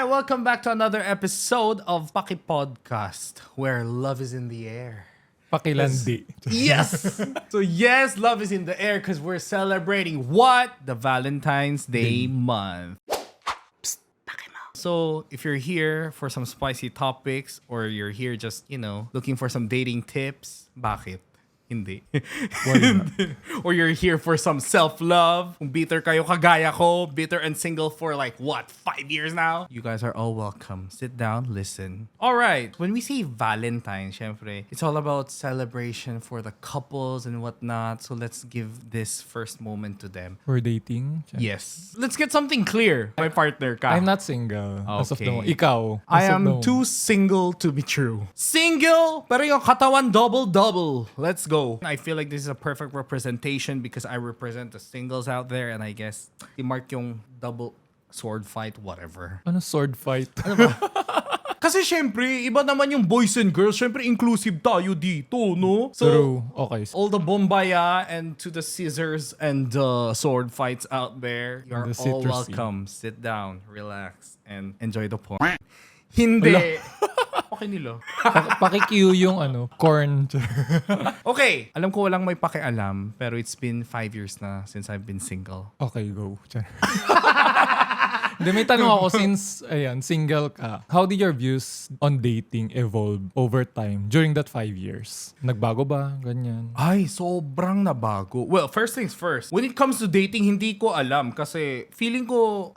welcome back to another episode of Paki Podcast, where love is in the air. Pakilandi. Yes! So yes, love is in the air because we're celebrating what? The Valentine's Day month. Psst, so if you're here for some spicy topics or you're here just, looking for some dating tips, bakit? Hindi. Or you're here for some self-love. Kung bitter kayo kagaya ko, bitter and single for 5 years now? You guys are all welcome. Sit down, listen. Alright, when we say Valentine, syempre, it's all about celebration for the couples and whatnot. So let's give this first moment to them. We're dating. Yes. Let's get something clear. My partner ka. I'm not single. As of the moment. Okay. Ikaw. I as of the am moment. too single to be true. Single, pero yung katawan double-double. Let's go. I feel like this is a perfect representation because I represent the singles out there and I guess i-mark yung double sword fight, whatever. Ano sword fight? Kasi syempre, iba naman yung boys and girls. Syempre, inclusive tayo dito, no? So, True. Okay. all the bombaya and to the scissors and the sword fights out there, you're And the all citrusy. welcome. Sit down, relax, and enjoy the porn. Hindi. Okay nilo. Paki-cue yung corn. Okay, alam ko walang may pakialam, pero it's been 5 years na since I've been single. Okay, go. Hindi, may tanong ako since, single ka. How did your views on dating evolve over time during that 5 years? Nagbago ba? Ganyan. Ay, sobrang nabago. Well, first things first. When it comes to dating, hindi ko alam kasi feeling ko,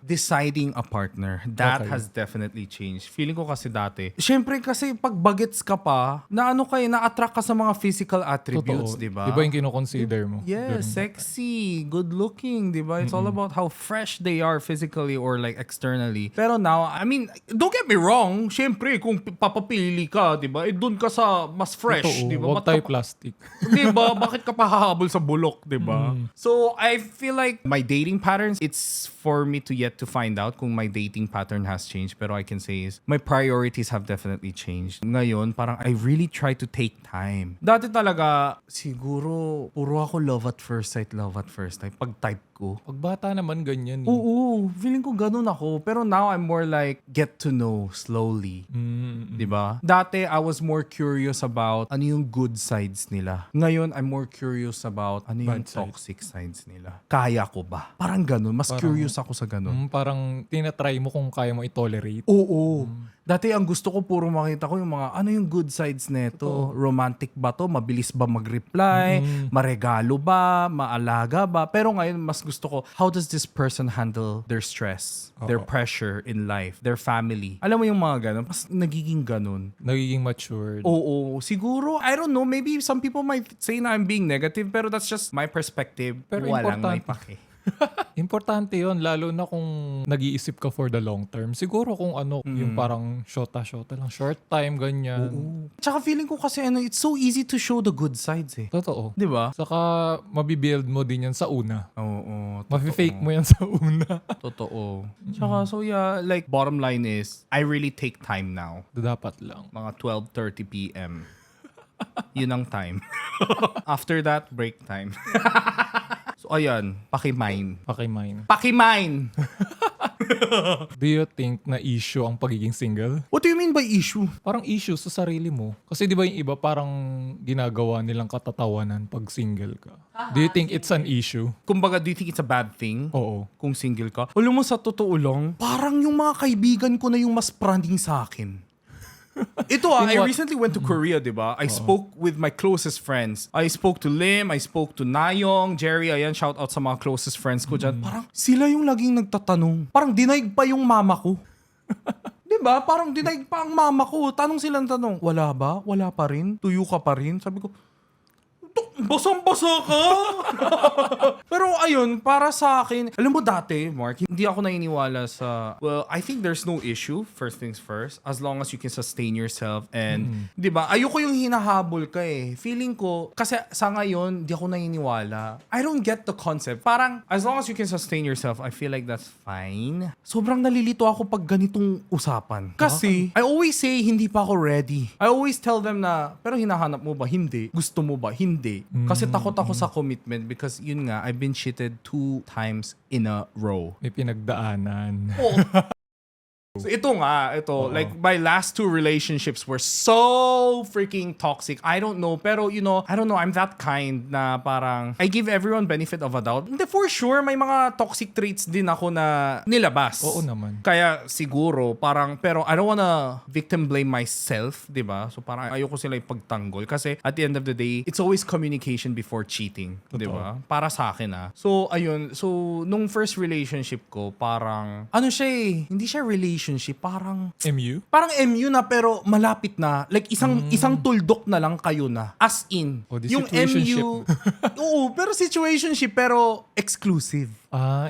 deciding a partner. That Okay. has definitely changed. Feeling ko kasi dati. Siyempre kasi pag bagets ka pa, na-attract ka sa mga physical attributes, Totoo. di ba? Di ba yung kino-consider mo? Yes, sexy, good looking, di ba? It's all about how fresh they are physically or externally. Pero now, I mean, don't get me wrong, syempre, kung papapili ka, di ba? Doon ka sa mas fresh, Totoo. di ba? Huwag tayo plastic. Di ba? Bakit ka pa hahabol sa bulok, di ba? So, I feel like my dating patterns, it's for me to yet to find out kung my dating pattern has changed. Pero I can say is, my priorities have definitely changed. Ngayon, parang I really try to take time. Dati talaga, siguro, puro ako love at first sight. Pag type ko. Pag bata naman ganyan. Oo, feeling ko ganun ako. Pero now, I'm more like, get to know slowly. Di ba? Dati, I was more curious about ano yung good sides nila. Ngayon, I'm more curious about ano yung Bad side. toxic sides nila. Kaya ko ba? Parang ganun. Mas curious ako sa ganun. Parang tinatry mo kung kaya mo i-tolerate. Oo. Dati ang gusto ko puro makita ko yung mga ano yung good sides neto. Romantic ba to? Mabilis ba mag-reply? Maregalo ba? Maalaga ba? Pero ngayon mas gusto ko, how does this person handle their stress, their pressure in life, their family? Alam mo yung mga ganun? Mas nagiging ganun. Nagiging matured. Oo. Siguro, I don't know, maybe some people might say na I'm being negative pero that's just my perspective. Pero walang may importante. pake. Importante yon, lalo na kung nag-iisip ka for the long term. Siguro kung yung parang shota-shota lang, short time, ganyan. Tsaka feeling ko kasi it's so easy to show the good sides eh. Totoo. Di ba? Saka mabibuild mo din yan sa una. Oo. Mafi-fake mo yan sa una. Totoo. Tsaka, so yeah, bottom line is, I really take time now. Dapat lang. Mga 12:30 p.m. Yun ang time. After that, break time. So, ayan. Pakimine. Pakimine. Pakimine! Do you think na issue ang pagiging single? What do you mean by issue? Parang issue sa sarili mo. Kasi di ba yung iba parang ginagawa nilang katatawanan pag single ka? Do you think it's an issue? Kumbaga, do you think it's a bad thing? Oo. Kung single ka? Alam mo, sa totoo lang, parang yung mga kaibigan ko na yung mas praning sa akin. Ito I recently went to Korea, di ba? I spoke with my closest friends. I spoke to Lim, I spoke to Nayong, Jerry, ayan, shout out sa mga closest friends ko dyan. Parang sila yung laging nagtatanong. Parang dinaig pa yung mama ko. Di ba? Parang dinaig pa ang mama ko. Tanong silang tanong, wala ba? Wala pa rin? Tuyo ka pa rin? Sabi ko, basang-basa ka! Pero ayun, para sa akin, alam mo dati, Mark, hindi ako naniniwala sa, well, I think there's no issue, first things first, as long as you can sustain yourself and, di ba, ayoko yung hinahabol ka eh. Feeling ko, kasi sa ngayon, di ako naniniwala. I don't get the concept. Parang, as long as you can sustain yourself, I feel like that's fine. Sobrang nalilito ako pag ganitong usapan. Kasi, I always say, hindi pa ako ready. I always tell them na, pero hinahanap mo ba? Hindi. Gusto mo ba? Hindi. Kasi takot ako sa commitment because yun nga, I've been cheated 2 times in a row. May pinagdaanan. Oh, So ito, like my last 2 relationships were so freaking toxic. I don't know, pero I don't know, I'm that kind na parang I give everyone benefit of a doubt. Hindi, for sure, may mga toxic traits din ako na nilabas. Oo naman. Kaya siguro, parang, pero I don't wanna victim blame myself, di ba? So parang ayoko sila ipagtanggol. Kasi at the end of the day, it's always communication before cheating. Di ba? Para sa akin So, ayun. So, nung first relationship ko, parang, hindi siya relationship, parang MU? parang MU na pero malapit na. Like isang tuldok na lang kayo na. As in, Oh, the yung situationship. MU, oo, pero situationship pero exclusive.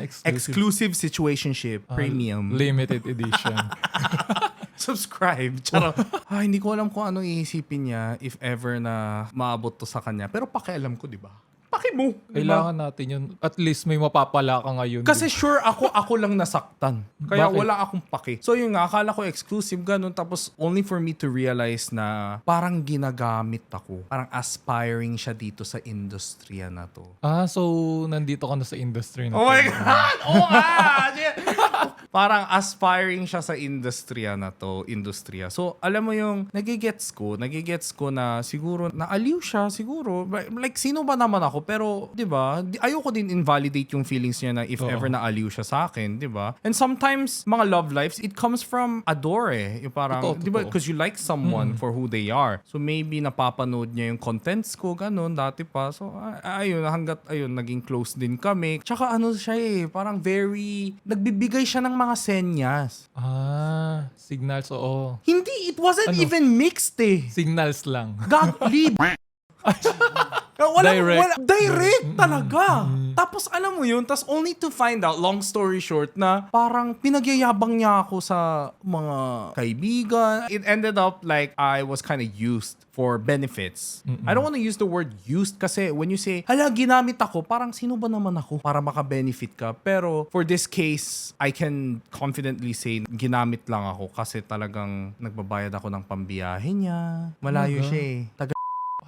Exclusive. Exclusive situationship, premium. Limited edition. Subscribe. Charot. Hindi ko alam kung anong iisipin niya if ever na maabot to sa kanya. Pero pakialam ko, di ba? Paki mo. Di ba? Kailangan natin yun. At least may mapapala ka ngayon. Kasi sure ako lang nasaktan. Kaya Bakit? wala akong paki. So yun nga, akala ko exclusive ganun. Tapos only for me to realize na parang ginagamit ako. Parang aspiring siya dito sa industriya na to. So nandito ka na sa industry na. Oh my God! Oh, parang aspiring siya sa industriya na to. So, alam mo yung nagigets ko na siguro naaliw siya, siguro. Like, sino ba naman ako? Pero, di ba, ayoko din invalidate yung feelings niya na if ever naaliw siya sa akin, di ba? And sometimes, mga love lives, it comes from adore Yung parang, di ba, because you like someone for who they are. So, maybe napapanood niya yung contents ko, ganun, dati pa. So, hanggat naging close din kami. Tsaka siya parang very, nagbibigay siya ng mga senyas. Signals, oo. Hindi, it wasn't even mixed Signals lang. Gag-lib. Direct talaga. Tapos alam mo yun, tapos only to find out, long story short, na parang pinagyayabang niya ako sa mga kaibigan. It ended up like I was kind of used for benefits. I don't want to use the word used kasi when you say, ginamit ako, parang sino ba naman ako para maka-benefit ka? Pero for this case, I can confidently say, ginamit lang ako kasi talagang nagbabayad ako ng pambiyahe niya. Malayo siya taga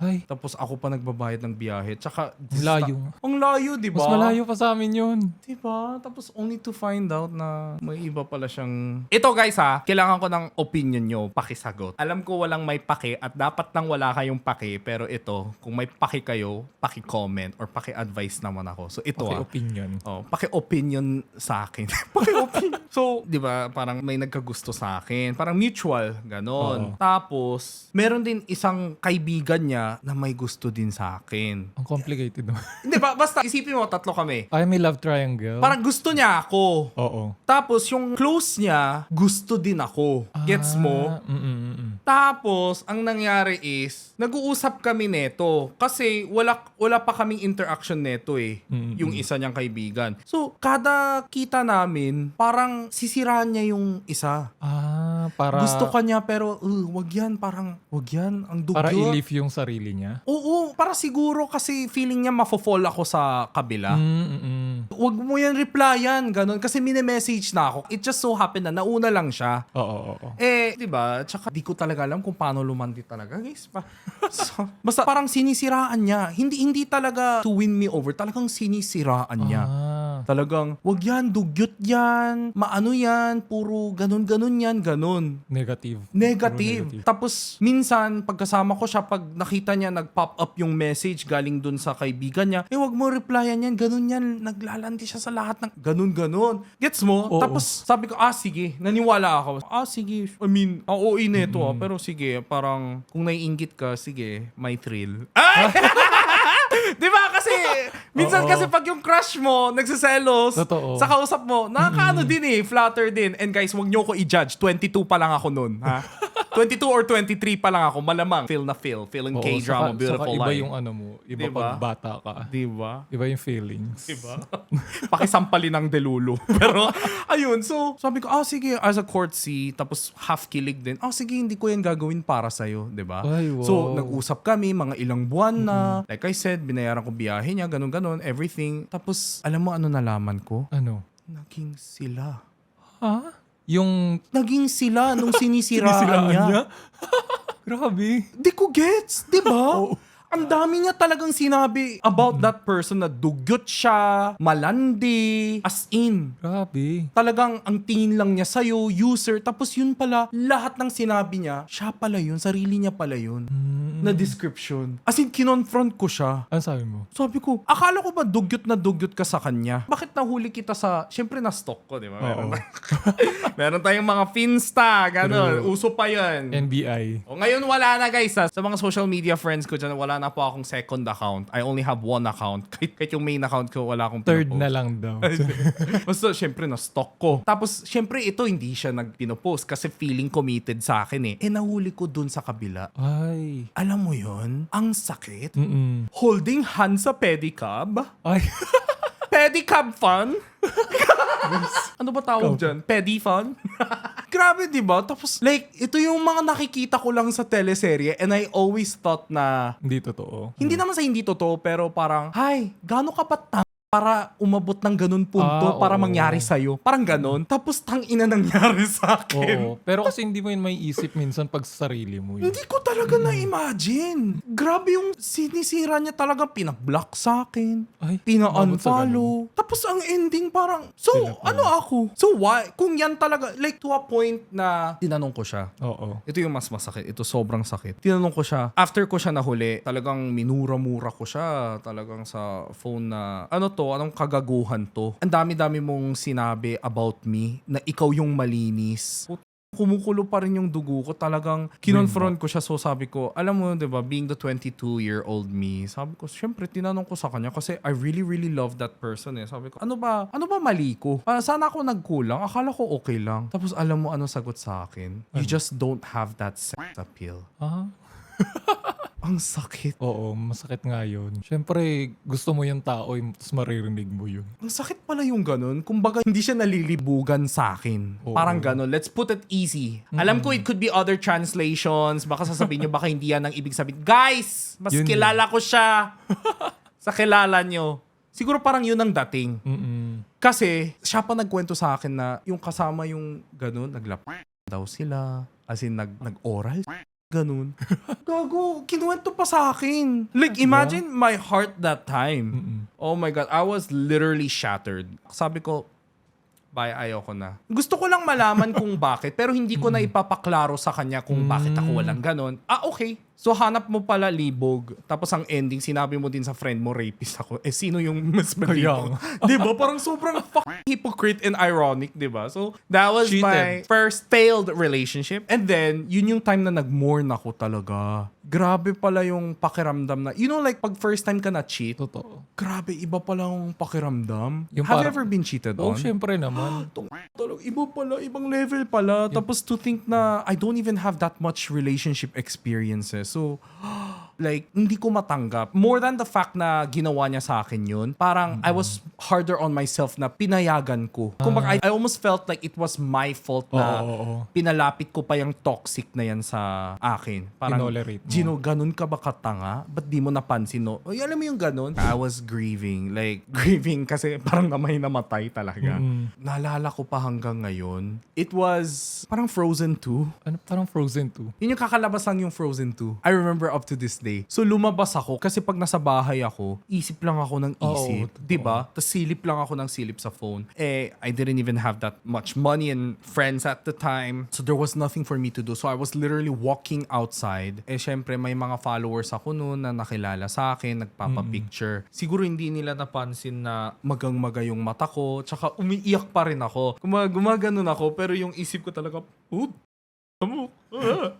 Ay, tapos ako pa nagbabayad ng biyahe. Tsaka, layo. Ang layo, di ba? Mas malayo pa sa amin yun. Di ba? Tapos only to find out na may iba pala siyang... Ito guys kailangan ko ng opinion nyo, pakisagot. Alam ko walang may paki at dapat nang wala kayong paki, pero ito, kung may paki kayo, paki-comment or paki-advise naman ako. So ito Opinion. paki-opinion sa akin. Paki-opinion. So, di ba, parang may nagkagusto sa akin. Parang mutual, ganon. Tapos, meron din isang kaibigan niya na may gusto din sa akin. Ang complicated naman. Hindi ba? Basta isipin mo, 3 kami. May love triangle. Parang gusto niya ako. Oo. Tapos yung close niya, gusto din ako. Gets mo? Tapos, ang nangyari is, nag-uusap kami neto. Kasi wala pa kaming interaction neto yung isa niyang kaibigan. So, kada kita namin, parang sisiraan niya yung isa. Para... Gusto ka niya pero, wag yan, ang dugyot. Para i-leave yung sarili niya? Oo, para siguro kasi feeling niya mafo-fall ako sa kabila. Wag mo yan replyan, ganun. Kasi mini-message na ako. It just so happened na nauna lang siya. Oo. Di ba? Tsaka di ko talaga alam kung paano lumandi talaga, guys. So, basta parang sinisiraan niya. Hindi talaga to win me over. Talagang sinisiraan niya. Talagang, wag yan, dugyot yan, maano yan, puro ganun-ganun yan, ganun. Negative. Tapos, minsan, pagkasama ko siya, pag nakita niya nag-pop up yung message galing dun sa kaibigan niya, wag mo replyan yan, ganun yan, naglalandi siya sa lahat ng ganun-ganun. Gets mo? Oo. Tapos, sabi ko, sige, naniwala ako. Sige, I mean, OA nito pero sige, parang, kung naiinggit ka, sige, may thrill. Ay! Di ba? Kasi, minsan kasi pag yung crush mo, nagsiselos, Totoo. sa kausap mo, nakakaano din flatter din. And guys, wag niyo ko i-judge. 22 pa lang ako nun, ha? 22 or 23 pa lang ako, malamang. Feeling K-drama, beautiful iba life. yung mo. Iba Diba? pag bata ka. Diba? Iba yung feelings. Diba? Pakisampalin ng delulu. Pero, ayun. So, sabi ko, sige, as a courtesy, tapos half kilig din. Sige, hindi ko yan gagawin para sa'yo. Diba? Ay, wow. So, nag-usap kami, mga ilang buwan na. Like I said, binayaran ko biyahe niya, ganun-ganun, everything. Tapos, alam mo ano nalaman ko? Ano? Naging sila. Yung... Naging sila nung sinisiraan niya. Grabe. Di ko gets, di ba? Ang dami niya talagang sinabi about that person na dugyot siya, malandi, as in. Grabe. Talagang ang tingin lang niya sa'yo, user, tapos yun pala, lahat ng sinabi niya, siya pala yun, sarili niya pala yun. Na description. As in, kinonfront ko siya. Ano sabi mo? Sabi ko, akala ko ba dugyot na dugyot ka sa kanya? Bakit nahuli kita sa, syempre na-stalk ko, di ba? Oo. Meron tayong mga Finsta, gano'n. True. Uso pa yun. NBI. O ngayon wala na guys ha. Sa mga social media friends ko dyan, wala na po akong second account. I only have one account. Kahit yung main account ko, wala akong Third pinopost. na lang daw. Basta syempre na-stalk ko. Tapos syempre ito hindi siya nagpinopost kasi feeling committed sa akin eh. Eh nahuli ko dun sa kabila. Ay. Alam mo yon, ang sakit. Mm-mm. Holding hands sa pedicab. Ay. Pedicab fun? Ano ba tawag dyan? Pedi fun? Grabe, di ba? Tapos, like, ito yung mga nakikita ko lang sa teleserye and I always thought na, Hindi totoo. hindi naman sa hindi totoo, pero parang, hi, gaano ka pa para umabot ng ganun punto para oo. mangyari sa'yo? Parang ganun. Tapos, tangina nangyari sa akin. Oo. Pero kasi hindi mo yun may isip minsan pag sa sarili mo yun. Hindi ko talaga na-imagine. Grabe yung sinisira niya talaga. Pinablock sa akin. Ay, umabot sa Pina-unfollow. Tapos ang ending parang, so Pinapalo. ano ako? So why? Kung yan talaga, like to a point na tinanong ko siya. Oo. Ito yung mas masakit. Ito sobrang sakit. Tinanong ko siya. After ko siya nahuli, talagang minura-mura ko siya. Talagang sa phone na, ano to? Anong kagaguhan to? Ang dami-dami mong sinabi about me na ikaw yung malinis. Kumukulo pa rin yung dugo ko. Talagang kinonfront ko siya. So sabi ko, alam mo, di ba, being the 22-year-old me, sabi ko, syempre, tinanong ko sa kanya kasi I really, really love that person eh. Sabi ko, ano ba mali ko? Sana ako nagkulang. Akala ko okay lang. Tapos alam mo ano sagot sa akin? You just don't have that sex appeal. Ah? Ang sakit. Oo, masakit nga yun. Siyempre, gusto mo yung tao, tapos maririnig mo yun. Ang sakit pala yung ganun. Kumbaga, hindi siya nalilibugan sa akin. Oo. Parang ganun. Let's put it easy. Alam ko it could be other translations. Baka sasabihin nyo, baka hindi yan ang ibig sabihin. Guys, mas Yun kilala ko siya sa kilala nyo. Siguro parang yun ang dating. Mm-mm. Kasi, siya pa nagkwento sa akin na yung kasama yung ganun, naglap daw sila. As in, nag-oral. Ganun. Gago, kinuwento pa sa akin. Like, imagine my heart that time. Mm-mm. Oh my God, I was literally shattered. Sabi ko, bye, ayoko na. Gusto ko lang malaman kung bakit, pero hindi ko na ipapaklaro sa kanya kung bakit ako walang ganon. Ah, okay. So, hanap mo pala libog. Tapos ang ending, sinabi mo din sa friend mo, rapist ako. Eh, sino yung mas malibog? Diba? Parang sobrang hypocrite and ironic, diba? So, that was my Cheated. first failed relationship. And then, yun yung time na nag-mourn ako talaga. Grabe pala yung pakiramdam na, you know, like, pag first time ka na-cheat, Totoo. grabe, iba pala yung pakiramdam. Yung Have you parang- ever been cheated Oo, on? syempre naman. Talaga, iba pala, ibang level pala. Tapos to think na I don't even have that much relationship experiences. So, like, hindi ko matanggap. More than the fact na ginawa niya sa akin yun, parang I was harder on myself na pinayagan ko. Kumbaga, I almost felt like it was my fault na Oo. pinalapit ko pa yung toxic na yan sa akin. Parang, Tinolerate mo. Gino, ganun ka ba katanga? Ba't di mo napansin, no? Ay, alam mo yung ganun? I was grieving. Like, grieving kasi parang namatay talaga. Naalala ko pa hanggang ngayon. It was parang Frozen 2. Ano, parang Frozen 2. Yun yung kakalabas lang yung Frozen 2. I remember up to this day. So, lumabas ako kasi pag nasa bahay ako, isip lang ako ng isip. Oo, totoo. Diba? Tapos silip lang ako ng silip sa phone. Eh, I didn't even have that much money and friends at the time. So, there was nothing for me to do. So, I was literally walking outside. Eh, syempre, may mga followers ako noon na nakilala sa akin, nagpapapicture. Siguro hindi nila napansin na magang-maga yung mata ko. Tsaka umiiyak pa rin ako. Gumaganon ako, pero yung isip ko talaga,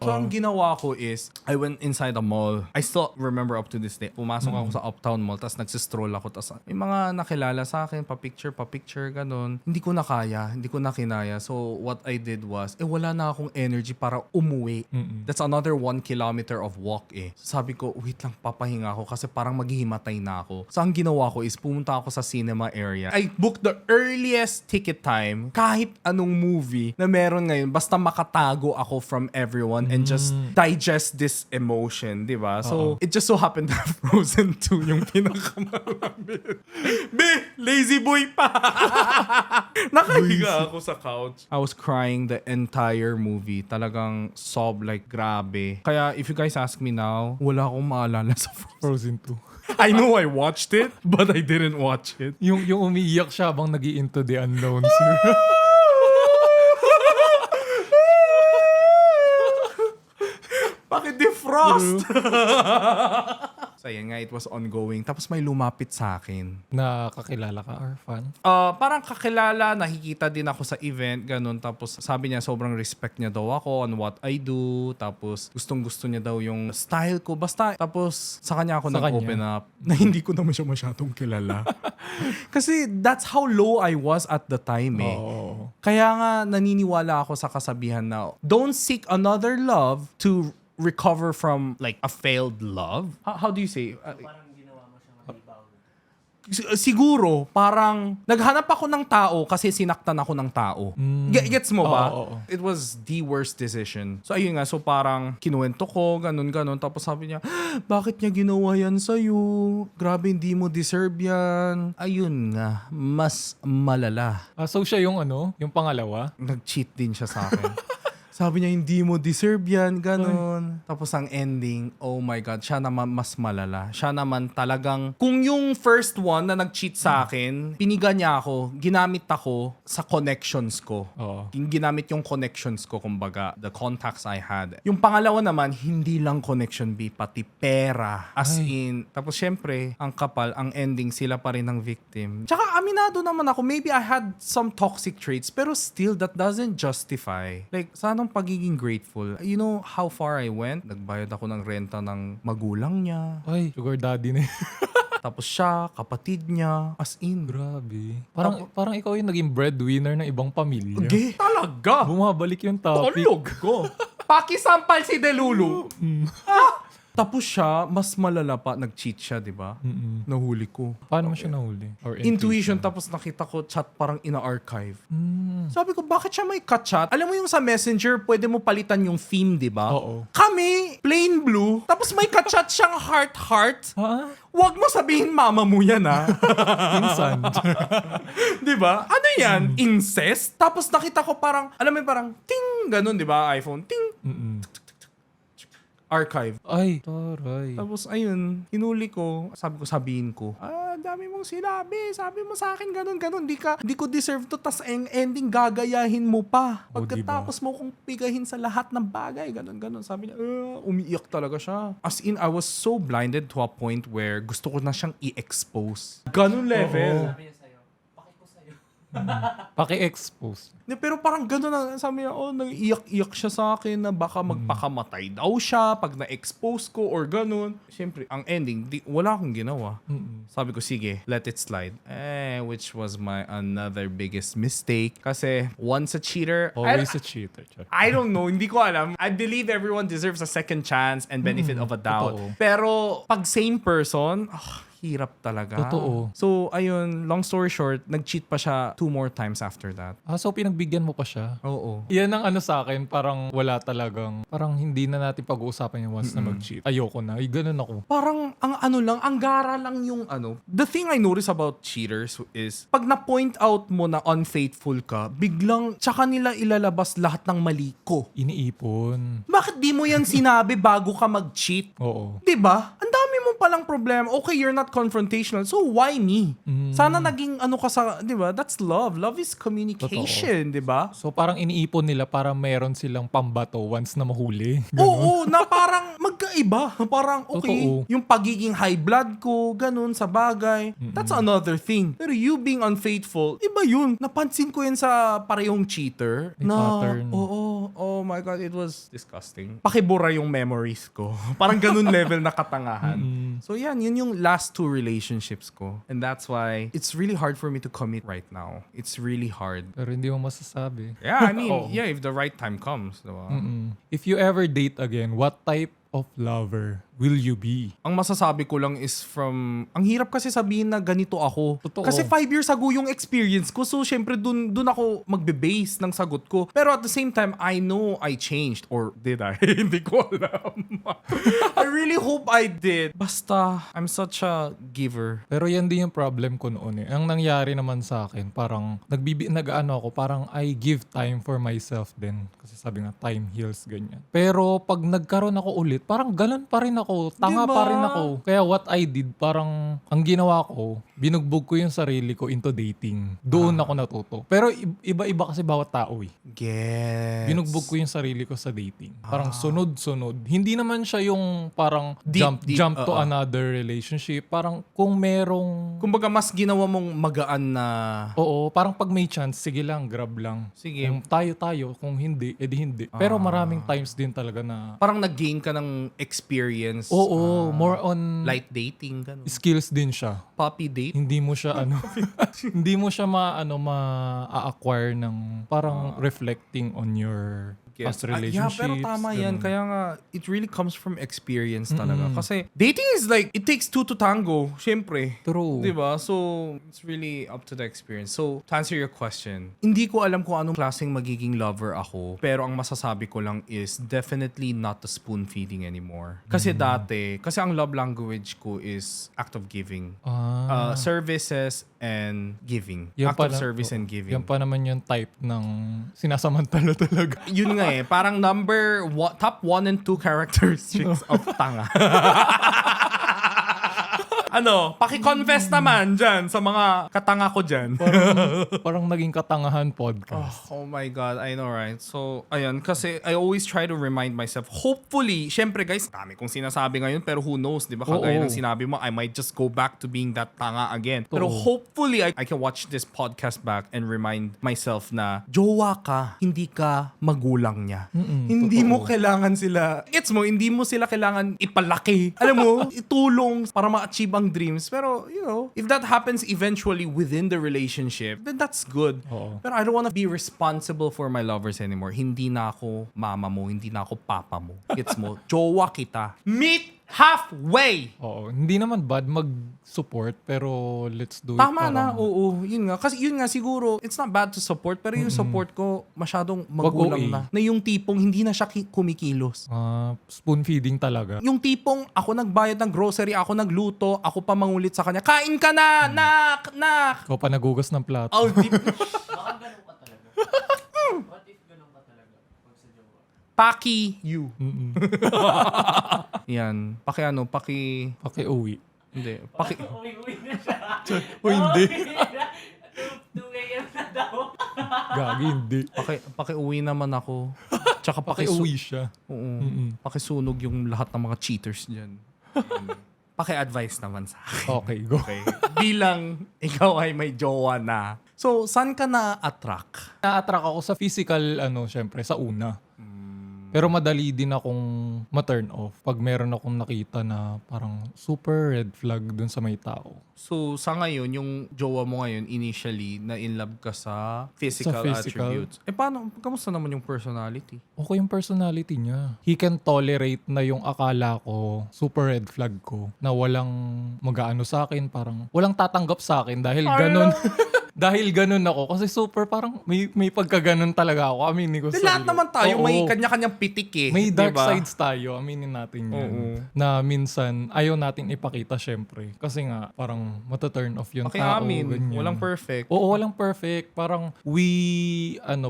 So, ang ginawa ko is, I went inside a mall. I still remember up to this day. Pumasok ako sa Uptown Mall, tapos nagsistroll ako. Tapos may mga nakilala sa akin, pa-picture, ganun. Hindi ko na kinaya. So, what I did was, wala na akong energy para umuwi. That's another 1 kilometer of walk eh. So, sabi ko, wait lang, papahinga ako kasi parang maghihimatay na ako. So, ang ginawa ko is, pumunta ako sa cinema area. I booked the earliest ticket time, kahit anong movie na meron ngayon, basta makatago ako from everyone and just digest this emotion, di ba? So, it just so happened that Frozen 2 yung pinakamalapit. Lazy boy pa! Nakahiga ako sa couch. I was crying the entire movie. Talagang like grabe. Kaya if you guys ask me now, wala akong maalala sa Frozen. Frozen 2. I know I watched it, but I didn't watch it. Yung umiiyak siya habang nag-i-into the unknown. Bakit defrost? So, yun nga, it was ongoing. Tapos may lumapit sa akin. Nakakilala ka or fan? Parang kakilala, nakikita din ako sa event, ganun. Tapos sabi niya, sobrang respect niya daw ako on what I do. Tapos gustong-gusto niya daw yung style ko. Basta, tapos sa kanya ako nag-open up na hindi ko naman siya masyadong kilala. Kasi that's how low I was at the time eh. Oo. Kaya nga naniniwala ako sa kasabihan na don't seek another love to recover from like a failed love. How do you say? Siguro, parang naghanap ako ng tao kasi sinaktan ako ng tao. Gets mo ba? Oo. It was the worst decision. So ayun nga, so parang kinuwento ko, ganun. Tapos sabi niya, bakit niya ginawa yan sa'yo? Grabe, hindi mo deserve yan. Ayun nga, mas malala. So siya yung yung pangalawa? Nag-cheat din siya sa akin. Sabi niya, hindi mo deserve yan, ganun. Tapos ang ending, oh my God, siya naman mas malala. Siya naman talagang, kung yung first one na nag-cheat sa akin, piniga niya ako, ginamit ako sa connections ko. Oo. Ginamit yung connections ko, kumbaga, the contacts I had. Yung pangalawa naman, hindi lang connection B, pati pera. As in, tapos syempre, ang kapal, ang ending, sila pa rin ang victim. Tsaka aminado naman ako, maybe I had some toxic traits, pero still, that doesn't justify. Like, sana pagiging grateful. You know how far I went? Nagbayad ako ng renta ng magulang niya. Ay, sugar daddy na yun. Tapos siya, kapatid niya, as in. Grabe. Parang ikaw yung naging breadwinner ng ibang pamilya. Okay, talaga. Bumabalik yung topic. Tulog ko. Pakisampal si Delulu. Tapos siya, mas malala pa, nag-cheat siya, di ba? Nahuli ko. Paano mo siya nahuli? Or Intuition, tapos nakita ko chat parang ina-archive. Sabi ko, bakit siya may ka-chat? Alam mo yung sa Messenger, pwede mo palitan yung theme, di ba? Oo. Kami, plain blue, tapos may ka-chat siyang heart-heart. Ha? Huwag mo sabihin mama mo yan, ha? Insan. Di ba? Ano yan? Incest? Tapos nakita ko parang, alam mo yung parang, ting, ganun, di ba? iPhone, ting. Archive. Ay, taray. Tapos ayun, hinuli ko, sabihin ko, dami mong sinabi, sabi mo sa akin ganun, di ko deserve to, tas ang ending gagayahin mo pa. Pagkatapos mo kong pigahin sa lahat ng bagay, ganun. Sabi niya, umiiyak talaga siya. As in, I was so blinded to a point where gusto ko na siyang i-expose. Ganun level. Sabi niya sa'yo, bakit ko sa'yo? Paki-expose. Pero parang gano'n na, sabi niya, nag-iyak-iyak siya sa akin na baka magpakamatay daw siya pag na-expose ko or gano'n. Siyempre, ang ending, wala akong ginawa. Sabi ko, sige, let it slide. Which was my another biggest mistake. Kasi once a cheater, Always a cheater. I don't know, hindi ko alam. I believe everyone deserves a second chance and benefit of a doubt. Totoo. Pero pag same person, hirap talaga. Totoo. So, ayun, long story short, nag-cheat pa siya 2 more times after that. So pinagbigyan mo pa siya? Oo. Yan ang sa akin, parang wala talagang, parang hindi na natin pag-uusapan yung once na mag-cheat. Ayoko na. Ganun ako. Parang, ang gara lang yung The thing I notice about cheaters is, pag na-point out mo na unfaithful ka, biglang, tsaka nila ilalabas lahat ng mali ko. Iniipon. Bakit di mo yan sinabi bago ka mag-cheat? Oo. Diba? Ang dami mo palang problema. Okay, you're not confrontational. So, why me? Sana naging ka sa, diba? That's love. Love is communication, diba? So parang iniipon nila para meron silang pambato once na mahuli. Oo, na parang magkaiba. Parang, okay, Totoo. yung pagiging high blood ko, ganun, sa bagay. That's another thing. Pero you being unfaithful, iba yun. Napansin ko yun sa parehong cheater. May pattern. Oo, oh my God, it was disgusting. Pakibura yung memories ko. Parang ganun level na katangahan. So yan, yun yung last 2 relationships ko. And that's why it's really hard for me to commit right now. It's really hard. Pero hindi mo masasabi. Yeah, I mean, Oo. yeah, if the right time comes, diba? If you ever date again, what type of lover will you be? Ang masasabi ko lang is ang hirap kasi sabihin na ganito ako. Totoo. Kasi 5 years ago yung experience ko. So, syempre, dun ako magbe-base ng sagot ko. Pero at the same time, I know I changed. Or did I? Hindi ko alam. I really hope I did. Basta, I'm such a giver. Pero yan din yung problem ko noon eh. Ang nangyari naman sa akin, parang nag-ano ako, parang I give time for myself din. Kasi sabi nga, time heals, ganyan. Pero pag nagkaroon ako ulit, parang ganun pa rin ako. Tanga Diba? pa rin ako. Kaya what I did, parang ang ginawa ko, binugbog ko yung sarili ko into dating. Doon ako natuto. Pero iba-iba kasi bawat tao eh. Gets. Binugbog ko yung sarili ko sa dating. Parang sunod-sunod. Hindi naman siya yung parang Deep, jump to another relationship. Parang kung merong... Kumbaga, mas ginawa mong magaan na... Oo, parang pag may chance, sige lang, grab lang. Sige. Kung tayo, kung hindi, edi hindi. Pero maraming times din talaga na... Parang nag-gain ka ng experience. Oo, more on Light dating, gano'n. skills din siya. Puppy date. Hindi mo siya hindi mo siya ma-acquire ng parang reflecting on your past relationships. Yeah, pero tama yan. ganun. Kaya nga, it really comes from experience talaga. Kasi dating is like, it takes two to tango. Syempre. True. Diba? So, it's really up to the experience. So, to answer your question, hindi ko alam kung anong klaseng magiging lover ako. Pero ang masasabi ko lang is definitely not the spoon feeding anymore. Kasi kasi ang love language ko is act of giving. Services and giving. Yan Act of pala- service and giving. Yan pa naman yung type ng sinasamantala talaga. Yun nga eh. Parang top 1 and 2 characteristics of tanga. Paki-confess naman dyan sa mga katanga ko dyan. Parang naging katangahan podcast. Oh my God, I know, right? So, ayun, kasi I always try to remind myself, hopefully, syempre guys, dami kong sinasabi ngayon, pero who knows, di ba? Kagaya Oo. ng sinabi mo, I might just go back to being that tanga again. Pero hopefully, I can watch this podcast back and remind myself na, jowa ka, hindi ka magulang niya. Hindi mo kailangan sila, hindi mo sila kailangan ipalaki. Alam mo, itulong para ma-achieve ang dreams. Pero, if that happens eventually within the relationship, then that's good. Oo. Pero I don't wanna be responsible for my lovers anymore. Hindi na ako mama mo, hindi na ako papa mo. Gets mo? Jowa kita. Meet halfway! Oo, hindi naman bad mag-support pero let's do it. Tama na, parang- oo. Yun nga. Kasi yun nga siguro, it's not bad to support, pero yung support ko masyadong magulang OA. na. Na yung tipong hindi na siya kumikilos. Spoon feeding talaga. Yung tipong ako nagbayad ng grocery, ako nagluto, ako pa mangulit sa kanya, kain ka na, nak! Ikaw pa nagugas ng plato. Oh, di- Baka ganun ka talaga. What if ganun ka talaga? Pag sa jowa. Paki you. Yan. Paki-uwi. Hindi. Uwi na siya. O hindi. 2 a.m. na daw. Gagi, hindi. Paki-uwi naman ako. Tsaka Paki-uwi siya. Oo. Pakisunog yung lahat ng mga cheaters dyan. Paki-advise naman sa akin. Okay, go. Okay. Bilang ikaw ay may jowa na. So, saan ka na-attract? Na-attract ako sa physical, syempre, sa una. Pero madali din akong ma-turn off pag meron akong nakita na parang super red flag dun sa may tao. So, sa ngayon, yung jowa mo ngayon, initially, na-in love ka sa physical attributes. Paano? Kamusta naman yung personality? Okay yung personality niya. He can tolerate na yung akala ko, super red flag ko, na walang mag-aano sa akin, parang walang tatanggap sa akin dahil ganun. Dahil ganun ako. Kasi super parang may pagkaganon talaga ako. Aminin ko Lahat naman tayo, Oo. may kanya-kanyang pitik eh. May dark diba? sides tayo. Aminin natin yun. Na minsan, ayaw natin ipakita syempre. Kasi nga, parang mataturn off yung tao. Pakiamin. Ganyan. Walang perfect. Oo, walang perfect. Parang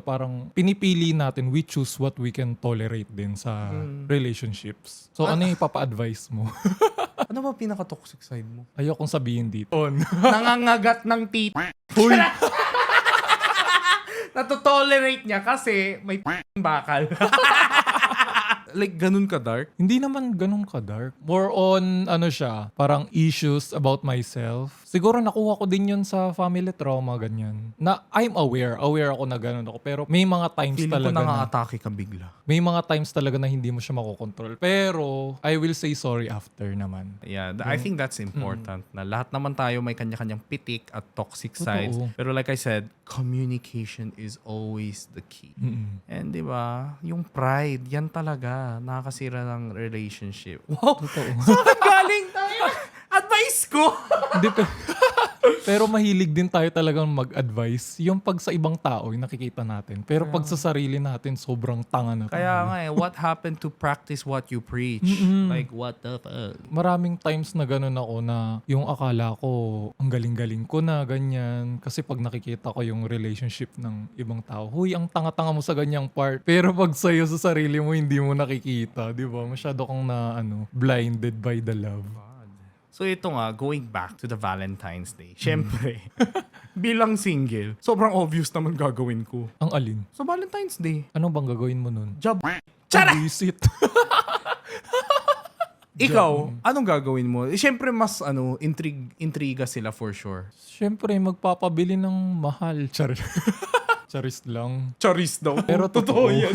parang pinipili natin, we choose what we can tolerate din sa relationships. So, ano yung ipapa-advise mo? Ano ba pinaka-toxic side mo? Ayokong sabihin dito. Nangangagat ng tit. Uy! Natotolerate niya kasi may bakal. Like, ganun ka dark? Hindi naman ganun ka-dark. More on, siya, parang issues about myself. Siguro nakuha ko din yun sa family trauma, ganyan. Na I'm aware ako na ganun ako. Pero may mga times Feeling ko talaga na, nang-atake ka bigla. may mga times talaga na hindi mo siya makokontrol. Pero I will say sorry after naman. Yeah, I think that's important. Na lahat naman tayo may kanya-kanyang pitik at toxic sides. Totoo. Pero like I said, communication is always the key. And di ba, yung pride, yan talaga nakakasira ng relationship. Wow! Totoo. Saan galing tayo? Advice ko! Hindi, pero mahilig din tayo talagang mag-advise. Yung pag sa ibang tao, yung nakikita natin. Pero pag sa sarili natin, sobrang tanga na Kaya tayo. nga what happened to practice what you preach? Like, what the fuck? Maraming times na ganun ako na yung akala ko, ang galing-galing ko na, ganyan. Kasi pag nakikita ko yung relationship ng ibang tao, huy, ang tanga-tanga mo sa ganyang part. Pero pag sa'yo sa sarili mo, hindi mo nakikita. Di ba? Masyado kang blinded by the love. So ito nga, going back to the Valentine's Day. Siyempre, bilang single, sobrang obvious naman gagawin ko. Ang alin? Sa Valentine's Day, Ano bang gagawin mo nun? job. Visit. Ikaw, anong gagawin mo? Siyempre, mas intriga sila for sure. Siyempre, magpapabili ng mahal. Charis lang. Charis daw. Pero totoo. yan.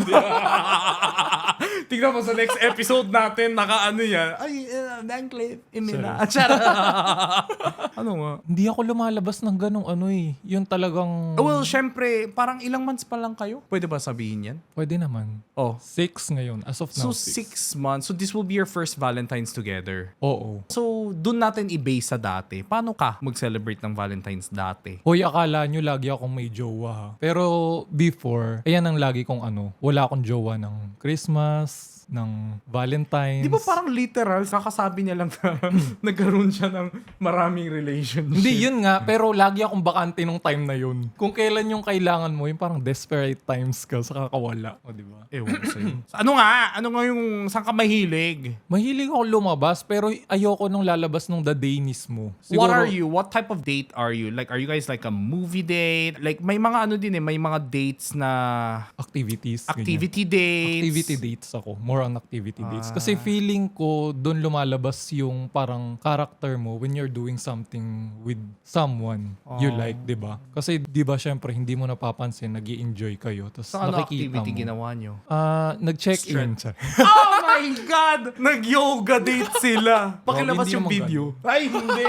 Tingnan mo sa next episode natin, naka-ano yan. Ay, Danklet, Imina. Ano nga? Hindi ako lumalabas ng ganong Yun talagang... Well, syempre, parang ilang months pa lang kayo? Pwede ba sabihin yan? Pwede naman. Oh. 6 ngayon. As of now, So, 6 months. So, this will be your first Valentine's together. Oo. So, dun natin i-base sa dati. Paano ka mag-celebrate ng Valentine's dati? Hoy, akala nyo lagi akong may jowa ha. Pero before, ayan ang lagi kong wala akong jowa ng Christmas, ng Valentine's. Di ba parang literal, kakasabi niya lang na nagkaroon siya ng maraming relationship? Hindi, yun nga. Pero lagi akong bakante nung time na yun. Kung kailan yung kailangan mo, yung parang desperate times ka sa kakawala. O, di ba? Ewan ko sa'yo. Ano nga? Ano nga yung saan ka mahilig? Mahilig ako lumabas, pero ayoko nung lalabas nung the day mismo. What are you? What type of date are you? Like, are you guys like a movie date? Like, may mga may mga dates na Activities. ganyan. activity dates. Activity dates ako. More on activity dates. Kasi feeling ko, doon lumalabas yung parang character mo when you're doing something with someone you like, di ba? Kasi di ba syempre, hindi mo napapansin, nag enjoy kayo. Tapos So, ano nakikita activity mo. ginawa nyo? Nag-check-in. Oh my God! Nag-yoga date sila. Pakilabas hindi yung naman video. Ay, hindi.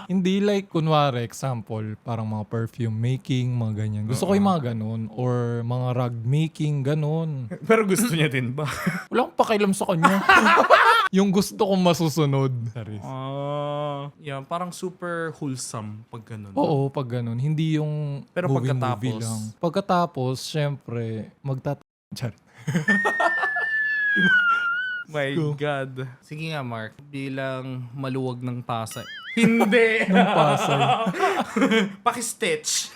Hindi like, kunwari, example, parang mga perfume making, mga ganyan. Gusto ko yung mga ganun. Or mga rug making, ganun. Pero gusto niya din ba? Wala akong pakialam sa kanya. Yung gusto kong masusunod. Yeah, parang super wholesome pag ganun. Oo, pag ganun. Hindi yung Pero movie pagkatapos? lang. Pagkatapos, syempre, Char. My Go. God. Sige nga, Mark. Bilang maluwag ng Pasay. Hindi. Pasay. Pakistitch.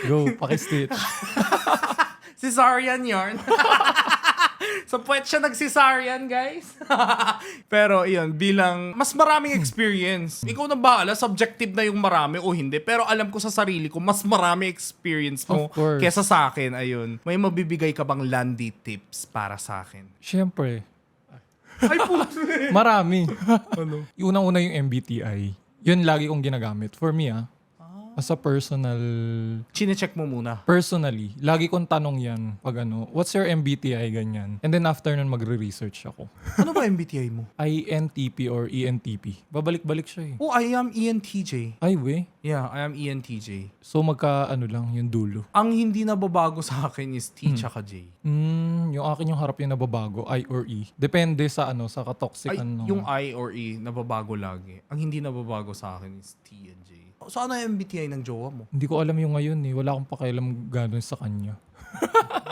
Go, pakistitch. Cesarean yarn. So, puwet siya nag-cesarean, guys. Pero, yun, bilang mas maraming experience. Ikaw na bahala, subjective na yung marami o hindi. Pero alam ko sa sarili ko, mas marami experience mo Of course. kesa sa akin. Ayun. May mabibigay ka bang landy tips para sa akin? Syempre, Ay, puto. marami. Ano? Yung unang-una yung MBTI. Yun lagi kong ginagamit. For me, as a Chine-check mo muna. personally, lagi kong tanong yan pag what's your MBTI, ganyan. And then after nun, magre-research ako. Ano ba MBTI mo? INTP or ENTP. Babalik-balik siya Oh, I am ENTJ. Ay, we. Yeah, I am ENTJ. So lang, yung dulo. Ang hindi nababago sa akin is T tsaka J. Yung akin yung harap yung nababago, I or E. Depende sa sa katoxic Ay, yung I or E, nababago lagi. Ang hindi nababago sa akin is T and J. So ano yung MBTI ng jowa mo? Hindi ko alam yung ngayon Wala akong pakialam gano'n sa kanya.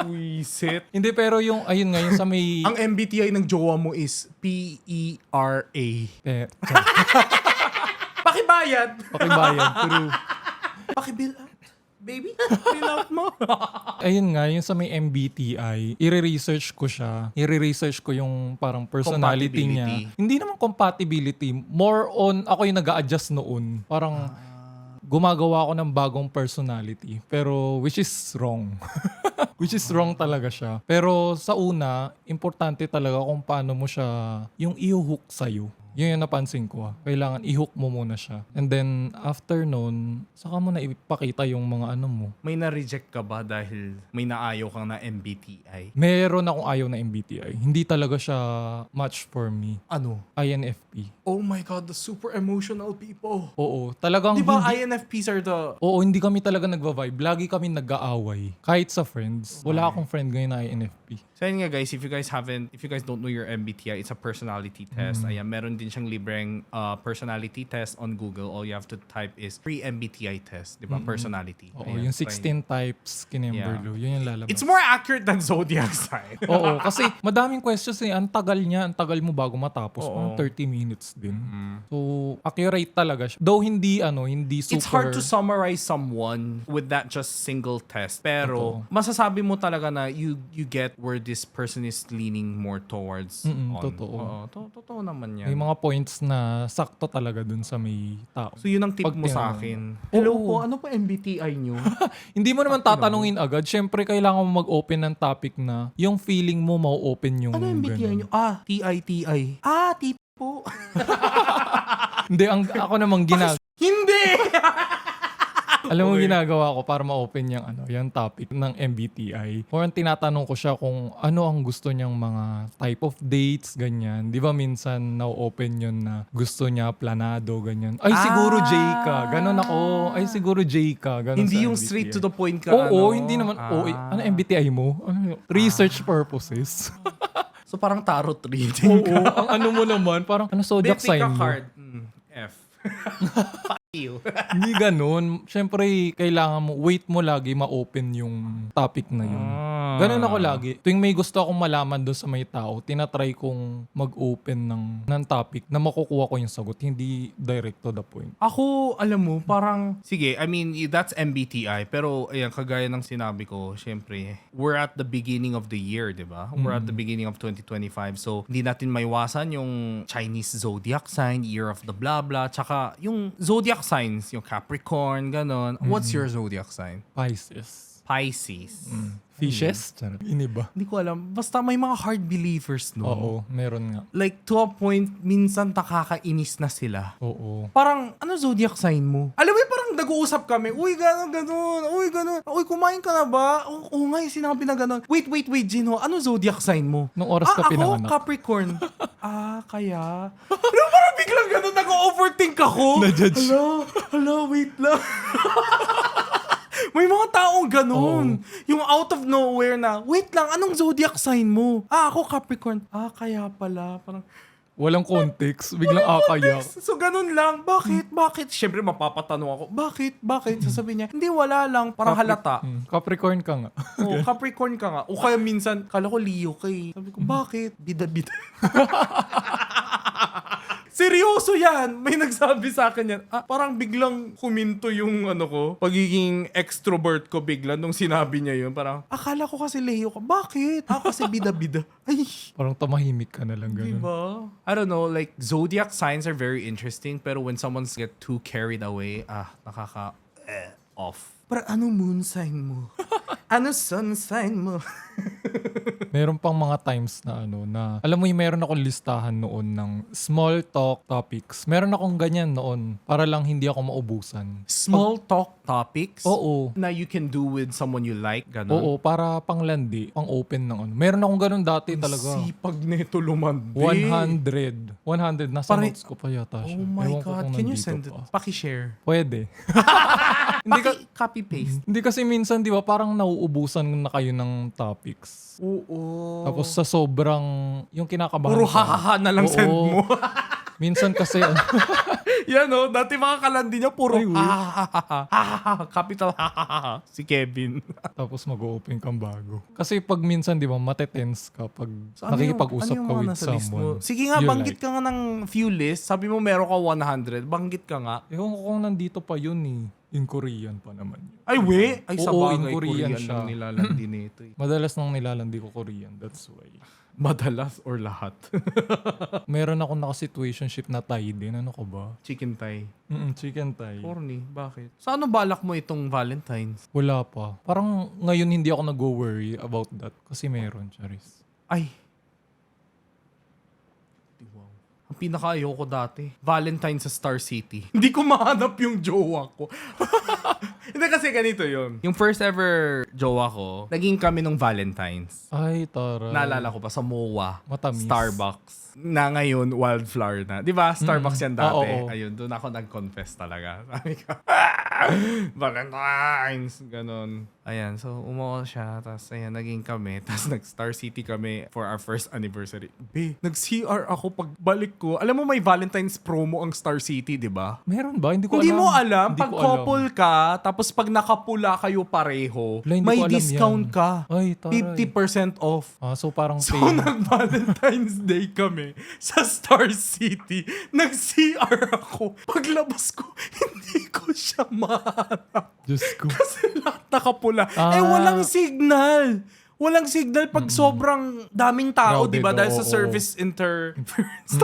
Wisit. Hindi, pero yung, ayun ngayon sa may... Ang MBTI ng jowa mo is PERA. Pakibayad! Pakibayad, true. Pakibill out. Baby, bill out mo. Ayun nga, yung sa may MBTI, i-research ko siya. I-research ko yung parang personality niya. Hindi naman compatibility. More on, ako yung nag-a-adjust noon. Parang gumagawa ako ng bagong personality. Pero which is wrong. Which is wrong talaga siya. Pero sa una, importante talaga kung paano mo siya, yung i-hook sa'yo. Yun yung napansin ko. Kailangan i-hook mo muna siya. And then, after nun, saka mo na ipakita yung mga ano mo. May na-reject ka ba dahil may naayaw kang na MBTI? Meron akong ayaw na MBTI. Hindi talaga siya match for me. Ano? INFP. Oh my God, the super emotional people. Oo. Talagang Di ba hindi... INFPs are the... Oo, hindi kami talaga nagva-vibe. Lagi kami nag-aaway. Kahit sa friends. Wala akong friend ngayon na INFP. So yun nga guys, if you guys don't know your MBTI, it's a personality test. Ayan, meron din siyang libreng personality test on Google. All you have to type is free MBTI test, di ba? Personality. Oo, Ayan, yung 16 types Kinemberlo. Yun yung lalabas. It's more accurate than zodiac sign. Oo, kasi madaming questions eh. Ang tagal niya. Ang tagal mo bago matapos. Oo. Parang 30 minutes din. So, accurate talaga siya. Though hindi super... It's hard to summarize someone with that just single test. Pero masasabi mo talaga na you get where this person is leaning more towards. totoo. Oo, totoo naman yan. May mga points na sakto talaga dun sa may tao. So yun ang tip Pag mo sa tinanong. akin. Oo. Hello po, ano po MBTI nyo? Hindi mo naman tatanungin agad. Siyempre, kailangan mo mag-open ng topic na yung feeling mo mau-open yung... Ano MBTI nyo? ganun. Ah, TITI. Ah, tipo. Hindi, ako namang Hindi! Alam mo Okay. ginagawa ko para ma-open yung topic ng MBTI. Or tinatanong ko siya kung ano ang gusto niyang mga type of dates, ganyan. Di ba minsan na-open yun na gusto niya planado, ganyan. Ay, siguro J ka. Ganon ako. Ay, siguro J ka. Ganon Hindi sa yung MBTI. straight to the point ka. Oo, ano? hindi naman. Ah. Ano MBTI mo? Research purposes. So parang tarot reading Oo, ang ano mo naman, parang ano zodiac Pick sign a mo? card. F. Fuck you. Hindi ganun. Siyempre, kailangan mo, wait mo lagi ma-open yung topic na yun. Ganun ako lagi. Tuwing may gusto akong malaman doon sa may tao, tinatry kong mag-open ng topic na makukuha ko yung sagot. Hindi direct to the point. Ako, alam mo, parang, sige, I mean, that's MBTI. Pero, ayan, kagaya ng sinabi ko, syempre, we're at the beginning of the year, di ba? We're at the beginning of 2025. So, hindi natin maiwasan yung Chinese zodiac sign, year of the blah blah, tsaka yung zodiac signs, yung Capricorn, ganon. What's your zodiac sign? Pisces. Pisces. Fishes? Charot. Iniba. Hindi ko alam. Basta may mga hard believers, no? Oo, meron nga. Like, to a point, minsan nakakainis na sila. Oo. Parang, ano zodiac sign mo? Alam mo yung parang nag-uusap kami, uy, gano'n, gano'n, uy, gano'n, uy, kumain ka na ba? Oo nga, yung sinabi na gano'n. Wait, Gino, ano zodiac sign mo? Nung oras ka ako, pinanganak. Capricorn. Kaya? Ano, parang biglang gano'n, nag-overthink ako. Na-judge. Hala, wait lang. May mga taong ganun. Yung out of nowhere na, wait lang, anong zodiac sign mo? Ako Capricorn. Kaya pala. Parang, Walang context. Biglang akayak. so ganun lang. Bakit? Siyempre mapapatanong ako. Bakit? Sasabihin niya, hindi, wala lang. Parang halata. Capricorn ka nga. Oo, Capricorn ka nga. O kaya minsan, kala ko Leo ka eh. Sabi ko, bakit? Bida-bida. Seryoso yan! May nagsabi sa akin yan. Parang biglang huminto yung pagiging extrovert ko bigla nung sinabi niya yun. Parang, akala ko kasi Leo ka. Bakit? Kasi bida-bida. Ay, Parang tamahimik ka na lang ganun. diba? I don't know, like, zodiac signs are very interesting, pero when someone's get too carried away, off. Pero ano moon sign mo? Ano sun sign mo? Meron pang mga times na alam mo yung meron akong listahan noon ng small talk topics. Meron akong ganyan noon para lang hindi ako maubusan. Small talk topics? Oo. Na you can do with someone you like, gano'n? Oo, para panglandi, pang open ng Meron akong ganun dati talaga. Sipag neto lumandi. 100. Nasa Pare- notes ko pa yata siya. Oh my Ewan ko God, kung can you nandito send it? pa. Paki-share. Pwede. Hindi ka, Copy-paste. hindi kasi minsan, di ba, parang nauubusan na kayo ng topics. Oo. Tapos sa sobrang, yung kinakabahan Puro ka. hahaha na lang send Oo. mo. Minsan kasi, Yan dati mga kalandi niya puro Ay, wait. capital si Kevin. tapos mag-open kang bago. Kasi pag minsan, di ba, matetense ka pag So, nakikipag-usap ano yung ka mga with nasa list someone. mo? Sige nga, you banggit like. ka nga ng few list. Sabi mo meron ka 100. Banggit ka nga. Ewan ko kung nandito pa yun eh. In Korean pa naman yun. Ay, we? Ay, sa Oo, bagay, in Korean Korean siya. lang nilalandi nito eh. Madalas nang nilalandi ko Korean. That's why. Madalas or lahat? Meron ako naka-situationship na Thai din. Ano ko ba? Chicken Thai. Chicken Thai. Corny. Bakit? Sa ano balak mo itong Valentine's? Wala pa. Parang ngayon hindi ako nag-worry about that. Kasi meron, Charis. Ay. Wow. Ang pinaka-ayoko dati, Valentine sa Star City. Hindi ko mahanap yung jowa ko. Hindi kasi ganito yun. Yung first ever jowa ko, naging kami nung Valentine's. Ay, taray. Naalala ko pa sa MOA. Matamis. Starbucks. Na ngayon, Wildflower na. Di ba? Starbucks yan dati. Oo. Ayun, doon ako nag-confess talaga. Sabi ko, Valentine's! Ganon. Ayan, so umuha siya. Tapos ayan, naging kami. Tapos nag-Star City kami for our first anniversary. Nag-CR ako pagbalik ko. Alam mo may Valentine's promo ang Star City, di ba? Meron ba? Hindi ko Hindi alam. mo alam, Hindi pag ko alam. couple ka, tapos pag nakapula kayo pareho, Wala, hindi may ko alam discount yan. ka. Ay, taray. 50% off. So parang So, pay. nag-Valentine's Day kami sa Star City. Nag-CR ako. Paglabas ko, hindi ko siya mahanap. Diyos ko. Kasi lahat nakapula. Ah. Walang signal. Walang signal pag sobrang daming tao, Crowded, di ba? Dahil sa oo. service interference.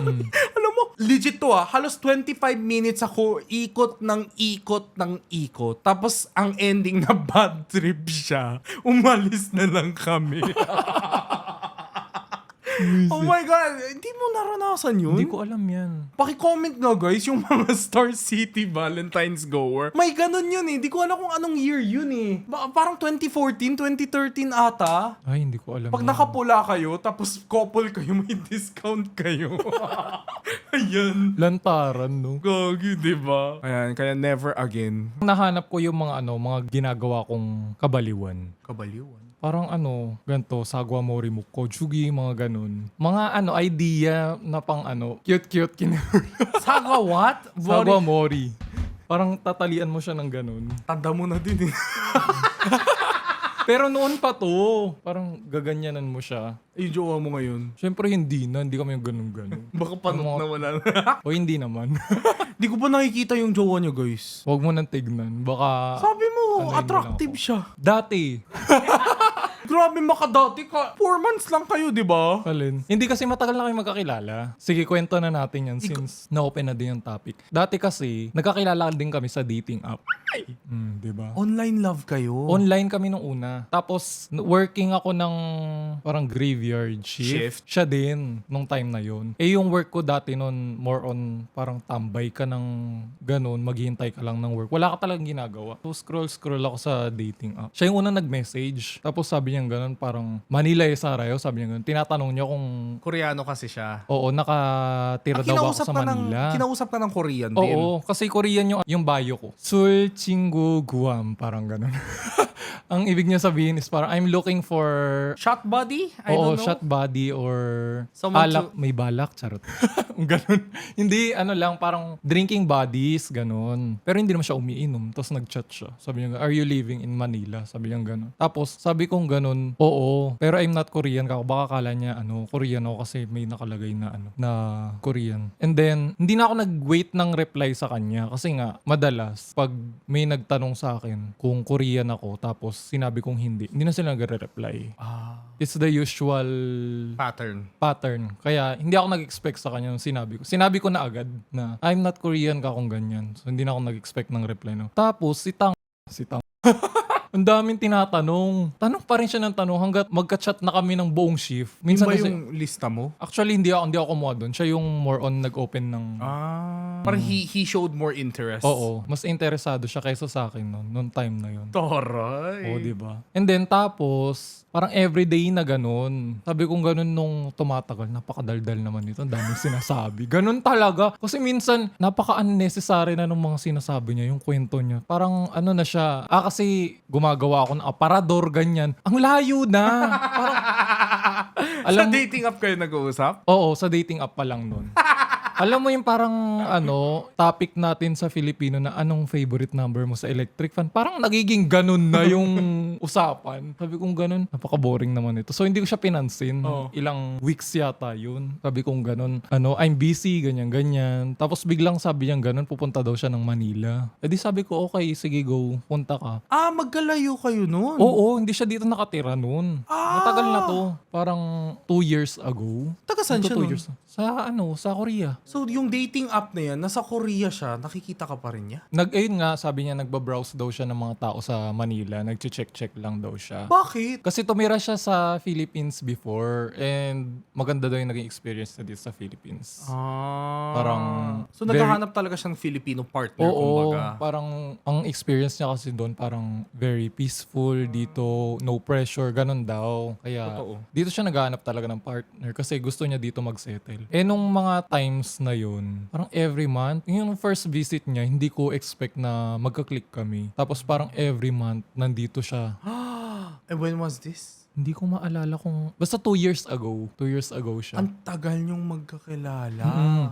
Alam mo, legit to halos 25 minutes ako ikot ng ikot. Tapos ang ending na bad trip siya. Umalis na lang kami. Oh my God, hindi mo naranasan yun? Hindi ko alam yan. Paki-comment nga guys yung mga Star City Valentine's goer. May ganun yun eh. Hindi ko alam kung anong year yun eh. Parang 2014, 2013 ata. Ay, hindi ko alam Pag yan. nakapula kayo, tapos couple kayo, may discount kayo. Ayan. Lantaran, no? Gagi, di ba? Ayan, kaya never again. Nahanap ko yung mga ginagawa kong kabaliwan. Kabaliwan. Parang ganito, sagwa mori mukko, chugi, mga ganun. Mga idea na pang cute Saga what? sagwa mori. Parang tatalian mo siya ng ganun. Tanda mo na din eh. Pero noon pa to, parang gaganyanan mo siya. Yung jowa mo ngayon. Siyempre hindi kami yung ganun-ganun. Baka panot na wala na. O hindi naman. Di ko pa nakikita yung jowa niya guys. Huwag mo nang tignan. Baka Sabi mo, Alayin mo lang attractive ako. siya. dati. Grabe makadati ka. 4 months lang kayo, di ba? Alin? Hindi kasi matagal na kayo magkakilala. Sige, kwento na natin yan since na-open na din yung topic. Dati kasi, nagkakilala din kami sa dating app. Di ba? Online love kayo. Online kami nung una. Tapos, working ako ng parang graveyard shift. Siya din, nung time na yun. Yung work ko dati nun, more on parang tambay ka ng ganun, maghihintay ka lang ng work. Wala ka talagang ginagawa. So, scroll ako sa dating app. Siya yung unang nag-message. Tapos sabi niya ganun, parang Manila Sarayo, sabi niya ganun. Tinatanong niya kung, Koreano kasi siya. oo, nakatira daw ako sa Manila. Kinausap ka ng Korean din. Oo, kasi Korean yung bio ko. Sul Chingu Guam, parang ganun. Ang ibig niya sabihin is parang I'm looking for Shot body? I oo, don't know. shot body or Someone alak, may balak, charot. Ganun. Hindi, lang, parang drinking buddies, ganun. Pero hindi naman siya umiinom. Tapos nag-chat siya. Sabi niya, are you living in Manila? Sabi niya ganun. Tapos, sabi kong ganun, oo, pero I'm not Korean. Baka kala niya, Korean ako kasi may nakalagay na, na Korean. And then, hindi na ako nag-wait ng reply sa kanya. Kasi nga, madalas, pag may nagtanong sa akin kung Korean ako, tapos sinabi kong hindi na sila nagre-reply. It's the usual pattern. Kaya hindi ako nag-expect sa kanya nung sinabi ko. Sinabi ko na agad na I'm not Korean ka kung ganyan. So hindi na ako nag-expect ng reply. No? Tapos si Tang ang daming tinatanong. Tanong pa rin siya ng tanong hanggat magka-chat na kami ng buong shift. Minsan Minsan ba kasi, yung lista mo? actually hindi ako kumuha doon. Siya yung more on nag-open ng Parang he showed more interest. oo, mas interesado siya kaysa sa akin noon time na yun. Taray. Oo, di ba? And then tapos, parang everyday na ganun. Sabi kong ganun nung tumatagal, napakadaldal naman ito. Ang daming sinasabi. Ganun talaga. Kasi minsan, napaka-unnecessary na nung mga sinasabi niya, yung kwento niya. Parang na siya. Kasi gumagawa ako ng aparador, ganyan. Ang layo na. Parang, Sa dating app kayo nag-uusap? oo, sa dating app pa lang nun. Alam mo yung parang topic natin sa Filipino na anong favorite number mo sa electric fan? Parang nagiging ganun na yung usapan. Sabi kong ganun, napaka-boring naman ito. So hindi ko siya pinansin. Oh. Ilang weeks yata yun. Sabi kong ganun, I'm busy, ganyan. Tapos biglang sabi niya ganun, pupunta daw siya ng Manila. E di sabi ko, okay, sige go, punta ka. Magkalayo kayo nun? Oo, hindi siya dito nakatira noon. Matagal na to. Parang 2 years ago. Taga saan siya 2 nun? years. Sa Korea. So, yung dating app na yan, nasa Korea siya, nakikita ka pa rin niya? Ayun nga, sabi niya nagbabrowse daw siya ng mga tao sa Manila. Nag-check lang daw siya. Bakit? Kasi tumira siya sa Philippines before and maganda daw yung naging experience na dito sa Philippines. Parang So, naghahanap talaga siya ng Filipino partner, Oo, kumbaga. parang ang experience niya kasi doon parang very peaceful dito, no pressure, ganun daw. Kaya Totoo. dito siya naghahanap talaga ng partner kasi gusto niya dito mag-settle. Nung mga times na yun, parang every month, yung first visit niya, hindi ko expect na magka-click kami. Tapos parang every month, nandito siya. And when was this? Hindi ko maalala kung... Basta 2 years ago. 2 years ago siya. Ang tagal niyong magkakilala.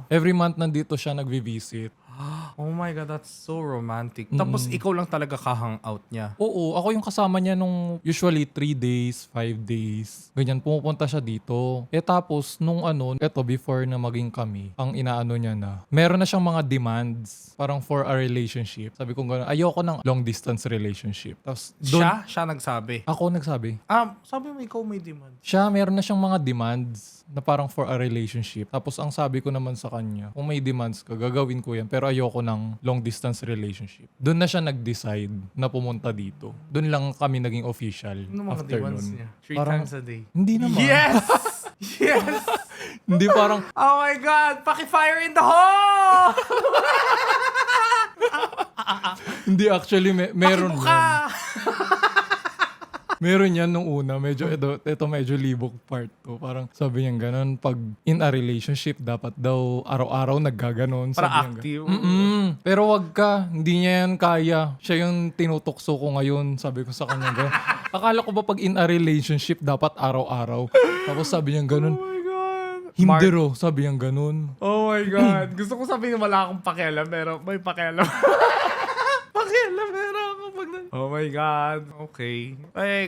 Every month nandito siya nagvi-visit. Oh my God, that's so romantic. Tapos ikaw lang talaga ka-hangout niya. Oo, ako yung kasama niya nung usually 3 days, 5 days. Ganyan, pumupunta siya dito. Tapos, nung before na maging kami, ang inaano niya na, meron na siyang mga demands, parang for a relationship. Sabi ko gano'n, ayoko ng long distance relationship. Tapos, Siya nagsabi. ako nagsabi. Sabi mo ikaw may demand. Siya, meron na siyang mga demands na parang for a relationship. Tapos, ang sabi ko naman sa kanya, kung may demands ka, gagawin ko yan. Pero ayoko ng long distance relationship. Doon na siya nag-decide na pumunta dito. Doon lang kami naging official Ano mga after demands nun. niya? 3 Parang- times a day. Hindi naman. Yes! Yes! Hindi parang, Oh my God! Paki-fire in the hole! hindi actually, meron Pakibuka! yan. Meron yan nung una. Medyo, ito medyo libok part to. Parang sabi niya ganun, pag in a relationship, dapat daw araw-araw naggaganon. Para Sabi niya active. Pero wag ka, hindi niya yan kaya. Siya yung tinutokso ko ngayon. Sabi ko sa kanya ganun. Akala ko ba pag in a relationship, dapat araw-araw? Tapos sabi niya ganun, Oh my God! hindi ro. Sabi niya ganun. Oh my God. Gusto ko sabihin na wala akong pakialam, pero may pakialam. Pakialam, pero ako pag... Oh my God. Okay.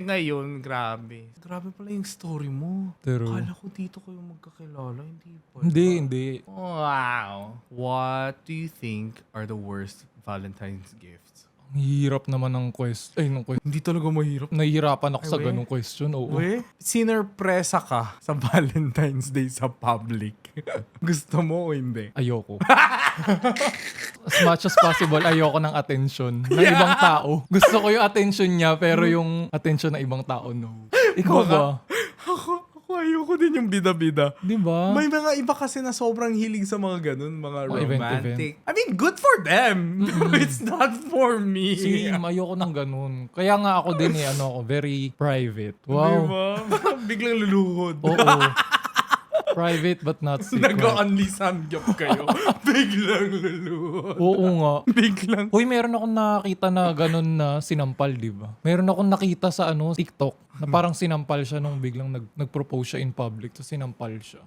Ngayon, grabe. Grabe pala yung story mo. Pero- Akala ko dito kayo magkakilala. Hindi pa. Hindi. Wow. What do you think are the worst Valentine's gifts? Ang hirap naman ng question. Hindi talaga mahirap. Nahihirapan ako sa Ay, we? ganung question. Oo. Sinerpresa ka sa Valentine's Day sa public. Gusto mo o hindi? Ayoko. As much as possible, ayoko ng attention ng ibang tao. Gusto ko yung attention niya, pero yung attention ng ibang tao, no. Ikaw ba? Ako ayoko din yung bida-bida. Di ba? May mga iba kasi na sobrang hilig sa mga ganun, mga Oh, romantic. I mean, good for them. It's not for me. Same, ayoko ng ganun. Kaya nga ako din very private. Wow. Diba? Biglang luluhod. Oo. Private but not secret. Nag-only samgyup kayo. Biglang luluhod. Oo nga. Biglang. Hoy, meron akong nakita na ganun na sinampal, di ba? Meron akong nakita sa TikTok na parang sinampal siya nung biglang nag-propose siya in public. So sinampal siya.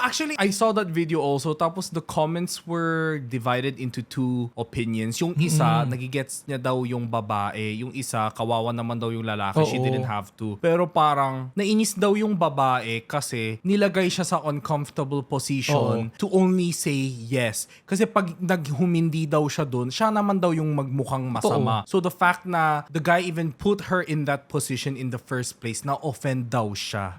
Actually, I saw that video also. Tapos the comments were divided into 2 opinions. Yung isa, nagigets niya daw yung babae. Yung isa, kawawa naman daw yung lalaki. She Oo. didn't have to. Pero parang, nainis daw yung babae kasi nilagay siya sa uncomfortable position to only say yes. Kasi pag naghumindi daw siya dun, siya naman daw yung magmukhang masama. So the fact na the guy even put her in that position in the first place, na-offend daw siya.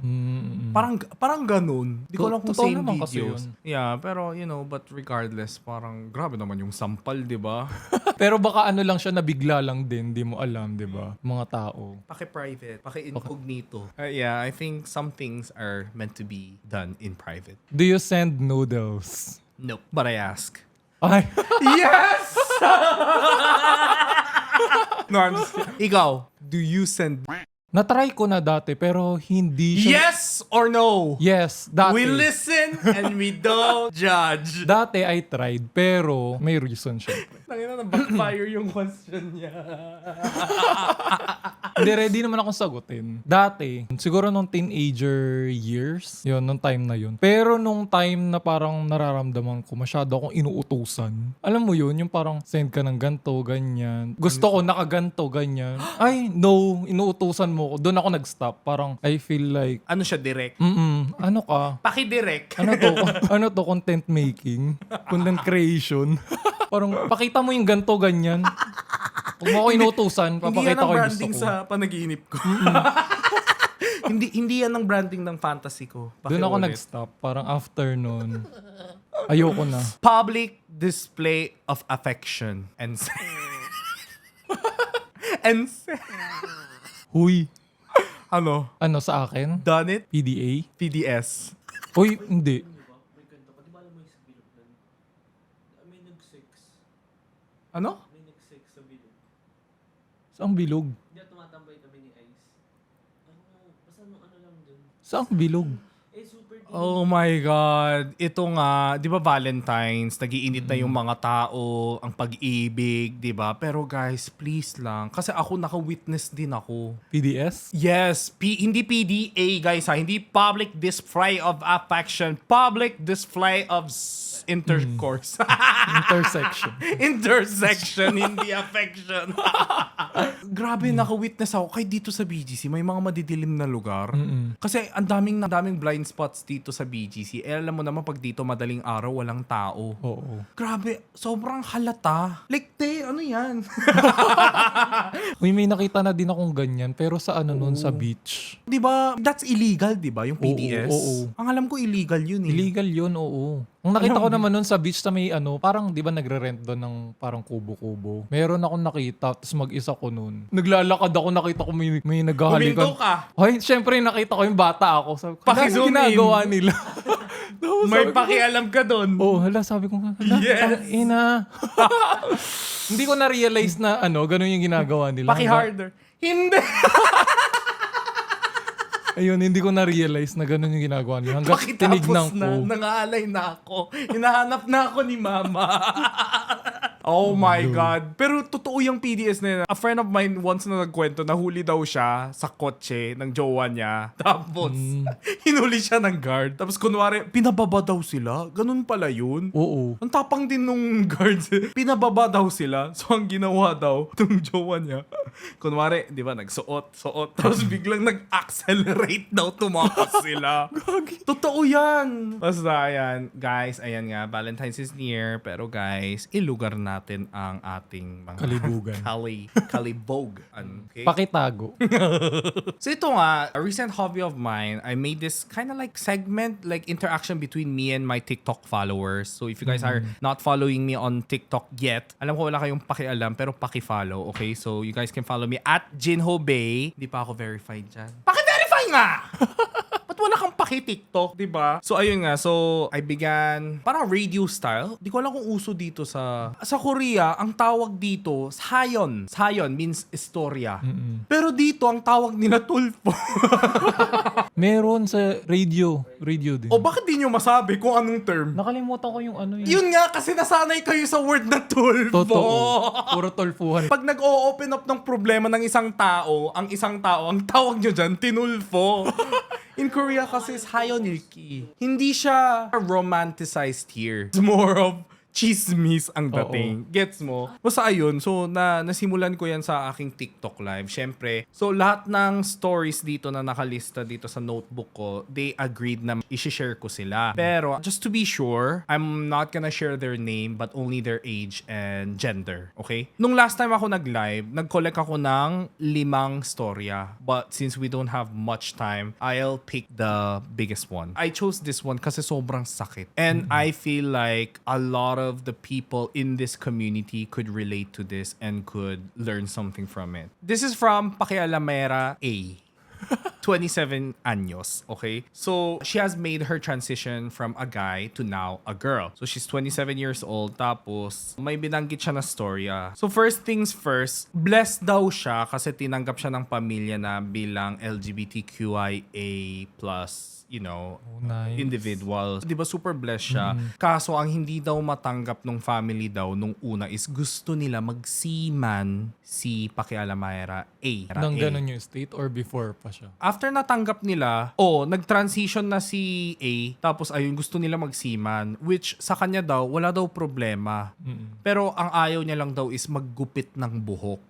Parang ganun. Di ko alam kung Totoo same naman kasi videos. yun. Yeah, pero but regardless, parang grabe naman yung sampal, di ba? Pero baka lang siya nabigla lang din. Di mo alam, di ba? Mga tao. Paki-private, paki-incognito. Yeah, I think some things are meant to be done in private. Do you send noodles? Nope. But I ask. Ay, Yes! No, I'm just kidding. Ikaw, do you send natry ko na dati pero hindi siya... yes or no? Yes, dati. We listen and we don't judge. Dati I tried pero may reason syempre. Tangina na backfire yung question niya. Hindi, ready naman akong sagutin. Dati, siguro nung teenager years, yun, nung time na yun. Pero nung time na parang nararamdaman ko, masyado akong inuutusan. Alam mo yun, yung parang send ka ng ganto, ganyan. Gusto ko nakaganto, ganyan. Ay, no, inuutusan mo ko. Doon ako nag-stop. Parang, I feel like, Ano siya, direct? ano ka? Paki-direct. Ano to, content making? Content creation? Parang, pakita mo yung ganto, ganyan. Kung mo ako inutusan, Hindi yan papakita ang ko yung gusto branding ko. sa panaginip ko. hindi yan ang branding ng fantasy ko. Doon ako Pakiulit. nag-stop. Parang after nun. Ayoko na. Public display of affection and and Huy. ano? Ano sa akin? Done it? PDA? PDS. Uy, hindi. Diba? May kwento pa. Di ba alam mo yung sa bilog nun? May nag-sex. Ano? May nag-sex sa bilog. Saang bilog? Hindi tumatambay kami ni Ice. Basta ano lang dun. Saang bilog? Super deep. Oh my God. Ito nga, di ba Valentine's, nagiinit na yung mga tao, ang pag-ibig, di ba? Pero guys, please lang. Kasi ako naka-witness din ako. PDS? Yes, hindi PDA guys ha, hindi public display of affection, public display of intercourse. Intersection. Intersection, hindi affection. Grabe, naka-witness ako kahit dito sa BGC, may mga madidilim na lugar. Kasi ang daming blind spots dito sa BGC. Eh, alam mo naman pag dito madaling araw, walang tao. Oo. Grabe, sobrang halata. Like, ano yan? Uy, may nakita na din akong ganyan, pero sa ano nun, sa beach. Di ba, that's illegal, di ba? Yung PDS. Oo. Ang alam ko, illegal yun eh. Illegal yun, oo. Ang nakita ko naman nun sa beach na may ano, parang di ba nagre-rent doon ng parang kubo-kubo. Meron akong nakita, tapos mag-isa ko nun. Naglalakad ako, nakita ko may naghahalikan. Huminto ka. Ay, syempre nakita ko yung bata ako. Sabi ko, hala, Paki-zoom anong ginagawa nila? Tapos May sabi ko, pakialam ka doon. oh, hala, sabi ko, hala, Yes. ina. Hindi ko na-realize na ano, ganun yung ginagawa nila. Paki-harder. Hindi. Ayun, hindi ko na-realize na ganun yung ginagawa nila. Hanggang tinignan Pakitapos na, ko. nangaalay na ako. Hinahanap na ako ni mama. Oh my God. Pero totoo yung PDS na yun. A friend of mine once na nagkwento, nahuli daw siya sa kotse ng jowa niya. Tapos, hinuli siya ng guard. Tapos kunwari, pinababa daw sila. Ganun pala yun. Oo. Ang tapang din nung guards. Pinababa daw sila. So, ang ginawa daw, itong jowa niya, kunwari, di ba, nagsuot. Tapos biglang nag-accelerate daw, tumakas sila. Totoo yan. Basta, ayan. Guys, ayan nga, Valentine's is near. Pero guys, ilugar natin ang ating mga Kalibugan. kalibog. Okay? Pakitago. So ito nga, a recent hobby of mine, I made this kind of like segment, like interaction between me and my TikTok followers. So if you guys are not following me on TikTok yet, alam ko wala kayong pakialam, pero paki-follow, okay? So you guys can follow me at Jinho Bay. Hindi pa ako verified dyan. Paki-verify nga! Ba't wala kang paki-TikTok, di ba? So ayun nga, so I began parang radio style. Di ko alam kung uso dito sa Korea, ang tawag dito, sayon. Sayon means istorya. Pero dito, ang tawag nila tulpo. Meron sa radio. Radio din. O bakit di nyo masabi kung anong term? Nakalimutan ko yung ano yun. Yun nga, kasi nasanay kayo sa word na tulpo. Totoo. Puro tolfuhan. Pag nag-o-open up ng problema ng isang tao, ang tawag nyo dyan, tinulfo. In Korea kasi is hayonilki. Hindi siya romanticized here. It's more of chismis ang dating. Gets mo? Basta ayun, so nasimulan ko yan sa aking TikTok live. Syempre, so lahat ng stories dito na nakalista dito sa notebook ko, they agreed na i-share ko sila. Pero, just to be sure, I'm not gonna share their name but only their age and gender. Okay? Nung last time ako nag-live, nag-collect ako ng 5 storya. But since we don't have much time, I'll pick the biggest one. I chose this one kasi sobrang sakit. And I feel like a lot of the people in this community could relate to this and could learn something from it. This is from Pakialamera A. 27 anyos, okay? So, she has made her transition from a guy to now a girl. So, she's 27 years old, tapos may binanggit siya na storya. So, first things first, blessed daw siya kasi tinanggap siya ng pamilya na bilang LGBTQIA+, you know, Nice. individual. Di ba super blessed siya? Kaso ang hindi daw matanggap nung family daw nung una is gusto nila magsiman si Pakialamera A. Nang A. ganun yung state or before pa siya? After natanggap nila, nag-transition na si A, tapos ayun, gusto nila magsiman, which sa kanya daw, wala daw problema. Pero ang ayaw niya lang daw is maggupit ng buhok.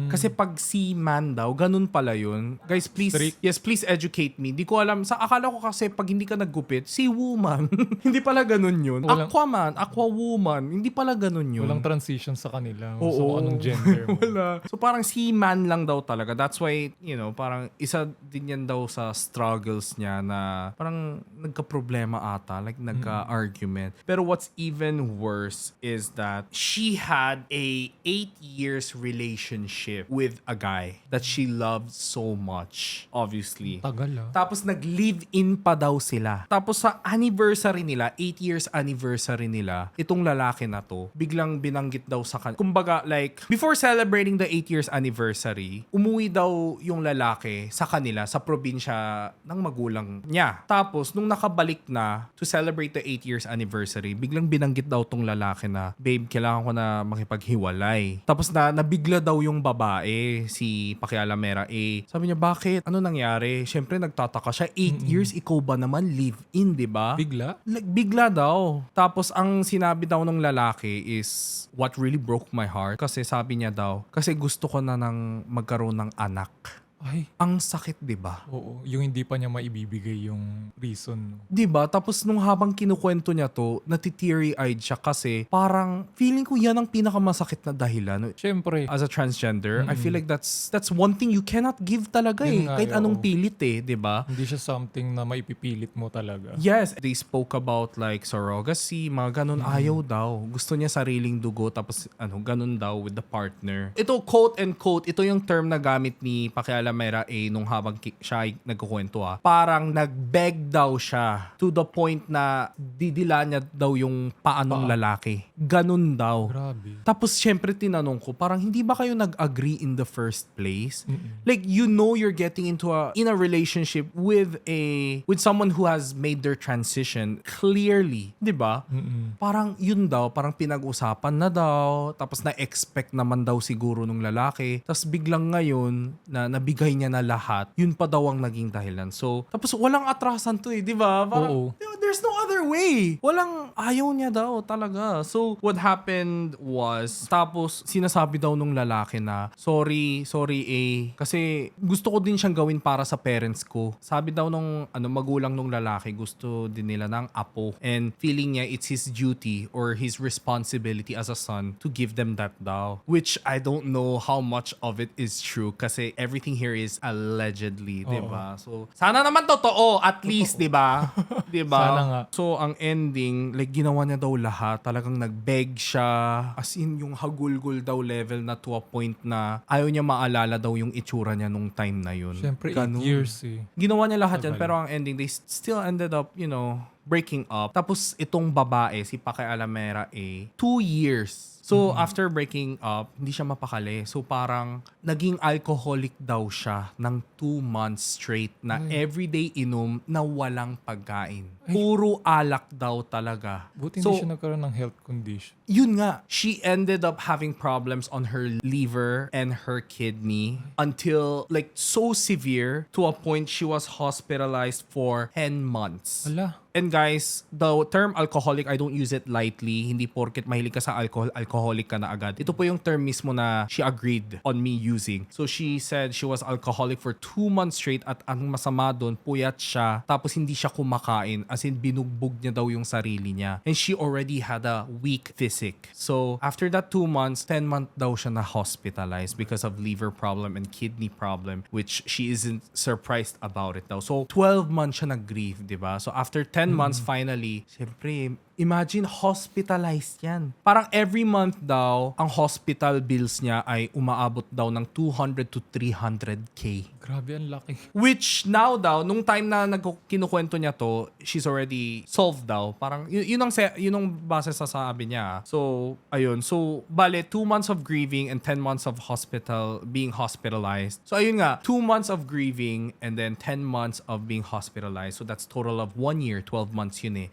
Kasi pag seaman daw, ganun pala yun. Guys, please, Strict. yes, please educate me. Di ko alam, akala ko kasi pag hindi ka naggupit, sea woman. Hindi pala ganun yun. Walang- Aquaman, aqua woman, hindi pala ganun yun. Walang transition sa kanila. Oo. So, anong gender mo? Wala. So parang seaman lang daw talaga. That's why, you know, parang isa din niyan daw sa struggles niya na parang nagka-problema ata, like nagka-argument. Pero what's even worse is that she had a 8 years relationship with a guy that she loved so much, obviously. Tagal ah. Tapos nag-live-in pa daw sila. Tapos sa anniversary nila, 8 years anniversary nila, itong lalaki na to, biglang binanggit daw sa kanya. Kumbaga, like, before celebrating the 8 years anniversary, umuwi daw yung lalaki sa kanila, sa probinsya ng magulang niya. Tapos, nung nakabalik na to celebrate the 8 years anniversary, biglang binanggit daw tong lalaki na, babe, kailangan ko na makipaghiwalay. Tapos nabigla daw yung babae, si Pakialamera A. Sabi niya, bakit? Ano nangyari? Siyempre, nagtataka siya. 8 years, ikaw ba naman live-in, di ba? Bigla? Like, bigla daw. Tapos, ang sinabi daw ng lalaki is what really broke my heart. Kasi sabi niya daw, kasi gusto ko na nang magkaroon ng anak. Ay, Ang sakit, di ba? oo. Yung hindi pa niya maibibigay yung reason. 'Di ba? Tapos nung habang kinukwento niya to, natiteary-eyed siya kasi parang feeling ko yan ang pinakamasakit na dahilan. Siyempre, As a transgender, I feel like that's one thing you cannot give talaga Yun eh. nga, Kahit anong oo. pilit eh, 'di ba? hindi siya something na maipipilit mo talaga. Yes, they spoke about like surrogacy, mga ganun, ayaw daw. Gusto niya sariling dugo, tapos ganun daw with the partner. Ito, quote and quote, ito yung term na gamit ni Pakialamera A nung habang siya ay nagkukwento Parang nag-beg daw siya to the point na didila niya daw yung paanong lalaki. Ganun daw. Grabe. Tapos syempre tinanong ko, parang hindi ba kayo nag-agree in the first place? Like you know you're getting into in a relationship with someone who has made their transition clearly, 'di ba? Parang yun daw, parang pinag-usapan na daw, tapos na-expect naman daw siguro nung lalaki. Tapos biglang ngayon na nabigay niya na lahat, yun pa daw ang naging dahilan. So, tapos walang atrasan to 'di ba? Parang Oo. there's no other way. Walang ayaw niya daw talaga. So, what happened was, tapos sinasabi daw nung lalaki na, sorry kasi gusto ko din siyang gawin para sa parents ko. Sabi daw nung magulang nung lalaki, gusto din nila ng apo. And feeling niya it's his duty or his responsibility as a son to give them that daw. Which I don't know how much of it is true kasi everything here is allegedly, di ba? So, sana naman totoo at least, di ba? Di ba? Sana nga. So, ang ending, like, ginawa niya daw lahat. Talagang nag-beg siya. As in, yung hagulgul daw level na to a point na ayaw niya maalala daw yung itsura niya nung time na yun. Siyempre, 8 Ganun. years eh. Ginawa niya lahat yan, Tagal. pero ang ending, they still ended up, breaking up. Tapos, itong babae, si Pakialamera A, 2 years. So, after breaking up, hindi siya mapakali. So, parang naging alcoholic daw siya ng 2 months straight na everyday inom na walang pagkain. Puro alak daw talaga. Buti hindi siya nagkaroon ng health condition. Yun nga, she ended up having problems on her liver and her kidney until like so severe to a point she was hospitalized for 10 months. Ala. And guys, the term alcoholic, I don't use it lightly. Hindi porket mahilig ka sa alcohol, alcoholic ka na agad. Ito po yung term mismo na she agreed on me using. So she said she was alcoholic for 2 months straight at ang masama doon, puyat siya. Tapos hindi siya kumakain. As in, binugbog niya daw yung sarili niya. And she already had a weak physique. So after that 2 months, 10 month daw siya na hospitalized because of liver problem and kidney problem, which she isn't surprised about it daw. So 12 months siya nag-grieve, di ba? So after 10 months, finally, syempre, imagine, hospitalized yan. Parang every month daw, ang hospital bills niya ay umaabot daw ng 200 to 300K. Grabe, ang laki. Which now daw, nung time na kinukwento niya to, she's already solved daw. Parang, yun ang base sa sabi niya. So, ayun. So, bale, 2 months of grieving and 10 months of being hospitalized. So, ayun nga, 2 months of grieving and then 10 months of being hospitalized. So, that's total of 1 year, 12 months yun eh.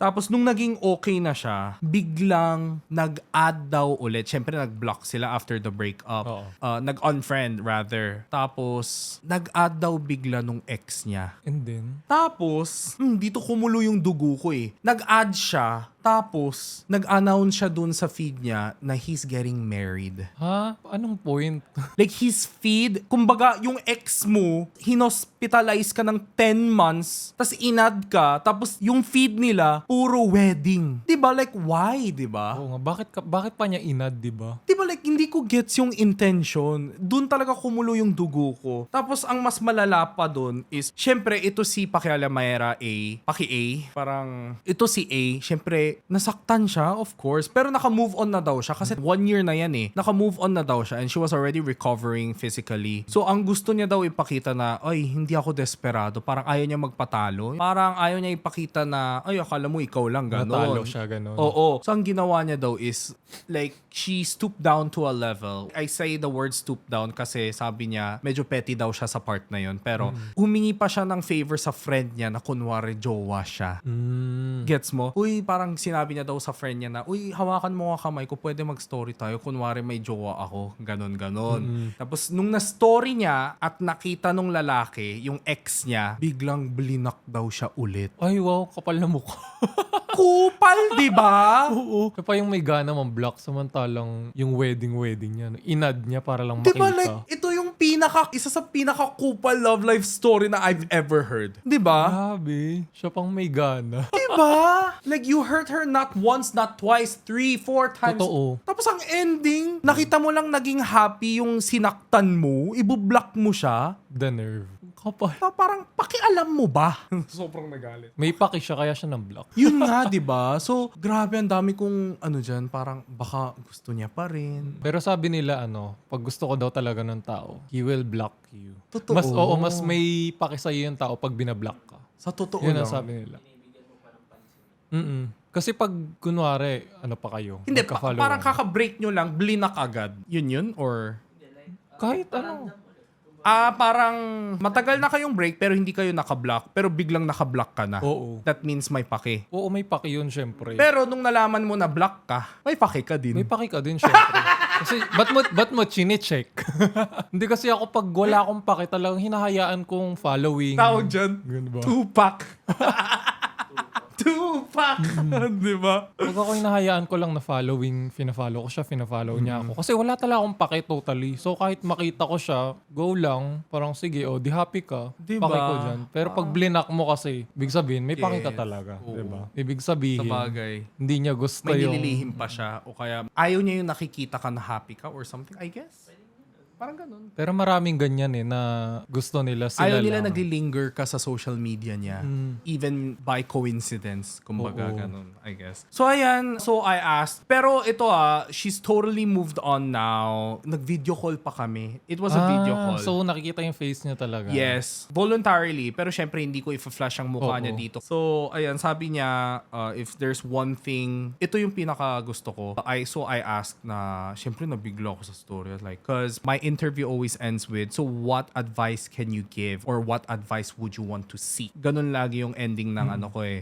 Tapos, nung naging okay na siya, biglang nag-add daw ulit. Siyempre, nag-block sila after the breakup. Oo. Nag-unfriend rather. Tapos, nag-add daw bigla nung ex niya. And then, Tapos, dito kumulo yung dugo ko eh. Nag-add siya Tapos, nag-announce siya dun sa feed niya na he's getting married. Ha? Anong point? Like his feed, kumbaga yung ex mo, hinospitalize ka ng 10 months, tas inad ka, tapos yung feed nila, puro wedding. Diba? Like, why? Diba? Oo nga, bakit pa niya inad, di ba? Diba like, hindi ko gets yung intention. Doon talaga kumulo yung dugo ko. Tapos, ang mas malala pa doon is, syempre, ito si Pakialamera A. Paki A. Parang, ito si A. Syempre, nasaktan siya, of course. Pero naka-move on na daw siya. Kasi 1 year na yan eh. Naka-move on na daw siya and she was already recovering physically. So, ang gusto niya daw ipakita na, ay, hindi ako desperado. Parang ayaw niya magpatalo. Parang ayaw niya ipakita na, ay, akala mo ikaw lang, gano'n. Natalo siya, gano'n. Oo. So, ang ginawa niya daw is, like, she stooped down to a level. I say the word stoop down kasi sabi niya, medyo petty daw siya sa part na yon. Pero, humingi pa siya ng favor sa friend niya na kunwari jowa siya. Gets mo? Uy, parang sinabi niya daw sa friend niya na, uy, hawakan mo nga kamay ko, pwede mag-story tayo. Kunwari may jowa ako. Ganon. Tapos, nung na-story niya at nakita nung lalaki, yung ex niya, biglang blinak daw siya ulit. Ay, wow, kapal na mukha. Kupal, di ba? Oo. Siya pa yung may gana man-block, samantalang yung wedding niya. Inad niya para lang Di ba, makita. like, ito yung isa sa pinaka-kupal love life story na I've ever heard. Di ba? Grabe. Siya pang may gana. Di ba? Like, you hurt her not once, not twice, 3, 4 times. Totoo. Tapos ang ending, nakita mo lang naging happy yung sinaktan mo, ibublock mo siya. The nerve. Kapal. Parang, pakialam mo ba? Sobrang nagalit. May paki siya kaya siya ng-block. Yun nga, di ba? So, grabe, ang dami kong, dyan, parang baka gusto niya pa rin. Pero sabi nila, pag gusto ko daw talaga ng tao, he will block you. Totoo. Mas may paki sa'yo yung tao pag binablock ka. Sa totoo Yun lang. ang sabi nila. Kasi pag, kunwari, pa kayo? Hindi, magka-follow parang ka. kaka-break nyo lang, blinak agad. Yun? Or... Kahit ano. Parang matagal na kayong break pero hindi kayo naka-block pero biglang naka-block ka na. Oo. That means may pake. Oo, may paki yun, syempre. Pero nung nalaman mo na block ka, may pake ka din. May paki ka din, syempre. Kasi, ba't mo chine-check? Hindi kasi ako pag wala akong paki, talagang hinahayaan kong following. Tawag dyan, Ganun ba? Tupac. Tupac. Di ba? Pag ako hinahayaan ko lang na following, fina-follow ko siya, fina-follow niya ako. Kasi wala talaga akong paki totally. So kahit makita ko siya, go lang. Parang sige, di happy ka. Diba? Paki ko dyan. Pero pag blinak mo kasi, ibig sabihin, may paki ka Yes. talaga. Oo. Diba? Ibig sabihin, Sabagay. hindi niya gusto May yung... nililihim pa siya o kaya ayaw niya yung nakikita ka na happy ka or something, I guess. Parang ganun. Pero maraming ganyan na gusto nila sila Ayaw nila lang. naglilinger ka sa social media niya. Even by coincidence. Kumbaga, Oo. ganun, I guess. So, ayan. So, I asked. Pero ito she's totally moved on now. Nag-video call pa kami. It was a video call. So nakikita yung face niya talaga. Yes. Voluntarily. Pero syempre, hindi ko i-flash ang mukha Oo. niya dito. So, ayan. Sabi niya, if there's one thing, ito yung pinaka gusto ko. I asked na, syempre, nabigla ako sa story. Like, cause my interview always ends with, so what advice can you give? Or what advice would you want to seek? Ganun lagi yung ending ng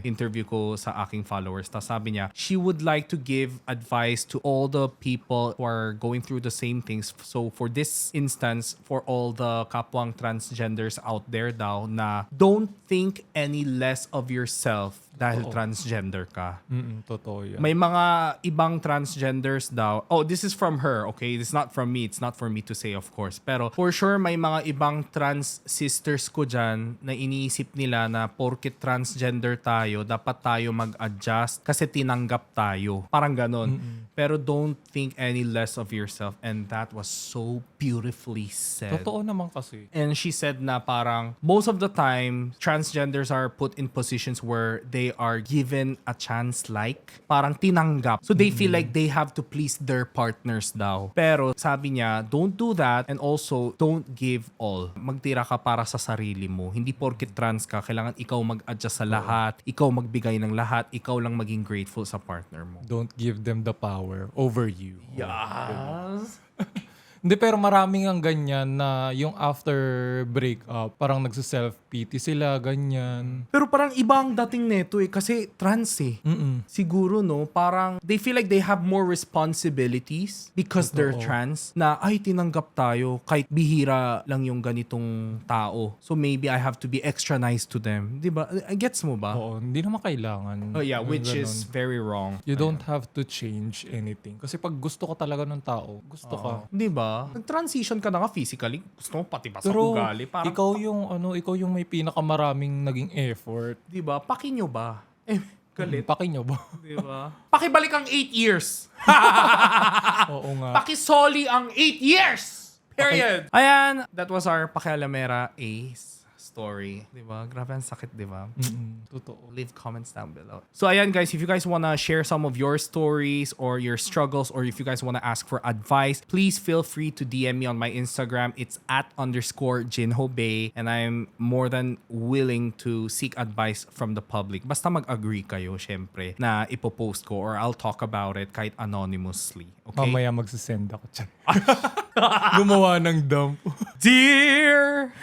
interview ko sa aking followers. Tapos sabi niya, she would like to give advice to all the people who are going through the same things. So for this instance, for all the kapwang transgenders out there daw na don't think any less of yourself dahil transgender ka. Totoo yan. May mga ibang transgenders daw. Oh, this is from her, okay? This is not from me. It's not for me to say, of course. Pero for sure, may mga ibang trans sisters ko dyan na iniisip nila na porket transgender tayo, dapat tayo mag-adjust kasi tinanggap tayo. Parang ganon. Pero don't think any less of yourself. And that was so beautifully said. Totoo naman kasi. And she said na parang most of the time, transgenders are put in positions where they are given a chance like parang tinanggap. So they feel like they have to please their partners daw. Pero sabi niya, don't do that and also don't give all. Magtira ka para sa sarili mo. Hindi porket trans ka, kailangan ikaw mag-adjust sa lahat, ikaw magbigay ng lahat, ikaw lang maging grateful sa partner mo. Don't give them the power over you. Yes. Hindi, pero maraming ang ganyan na yung after breakup, parang nagsiself PT sila, ganyan. Pero parang iba ang dating neto kasi trans Siguro no, parang they feel like they have more responsibilities because they're trans na ay tinanggap tayo kahit bihira lang yung ganitong tao. So maybe I have to be extra nice to them. 'Di ba? Gets mo ba? Oo, hindi naman kailangan. Oh yeah, Yung which ganun. is very wrong. You don't have to change anything. Kasi pag gusto ko talaga ng tao, gusto ka. 'Di ba? Nag-transition ka na nga physically, gusto mo pati ba sa Pero ugali? Parang, ikaw yung may pinakamaraming naging effort. 'di ba? Paki nyo ba? Galit. Paki nyo ba? 'Di ba? Pakibalik ang 8 years. Oo nga. Pakisoli ang 8 years. Period. Ayan, that was our Pakialamera Ace story. Diba? Grabe ang sakit, diba? Totoo. Leave comments down below. So ayan guys, if you guys wanna share some of your stories or your struggles, or if you guys wanna ask for advice, please feel free to DM me on my Instagram. It's @_JinhoBay, and I'm more than willing to seek advice from the public. Basta mag-agree kayo, syempre, na ipopost ko or I'll talk about it kahit anonymously. Okay? Mamaya magsisend ako dyan. Gumawa ng dump. Dear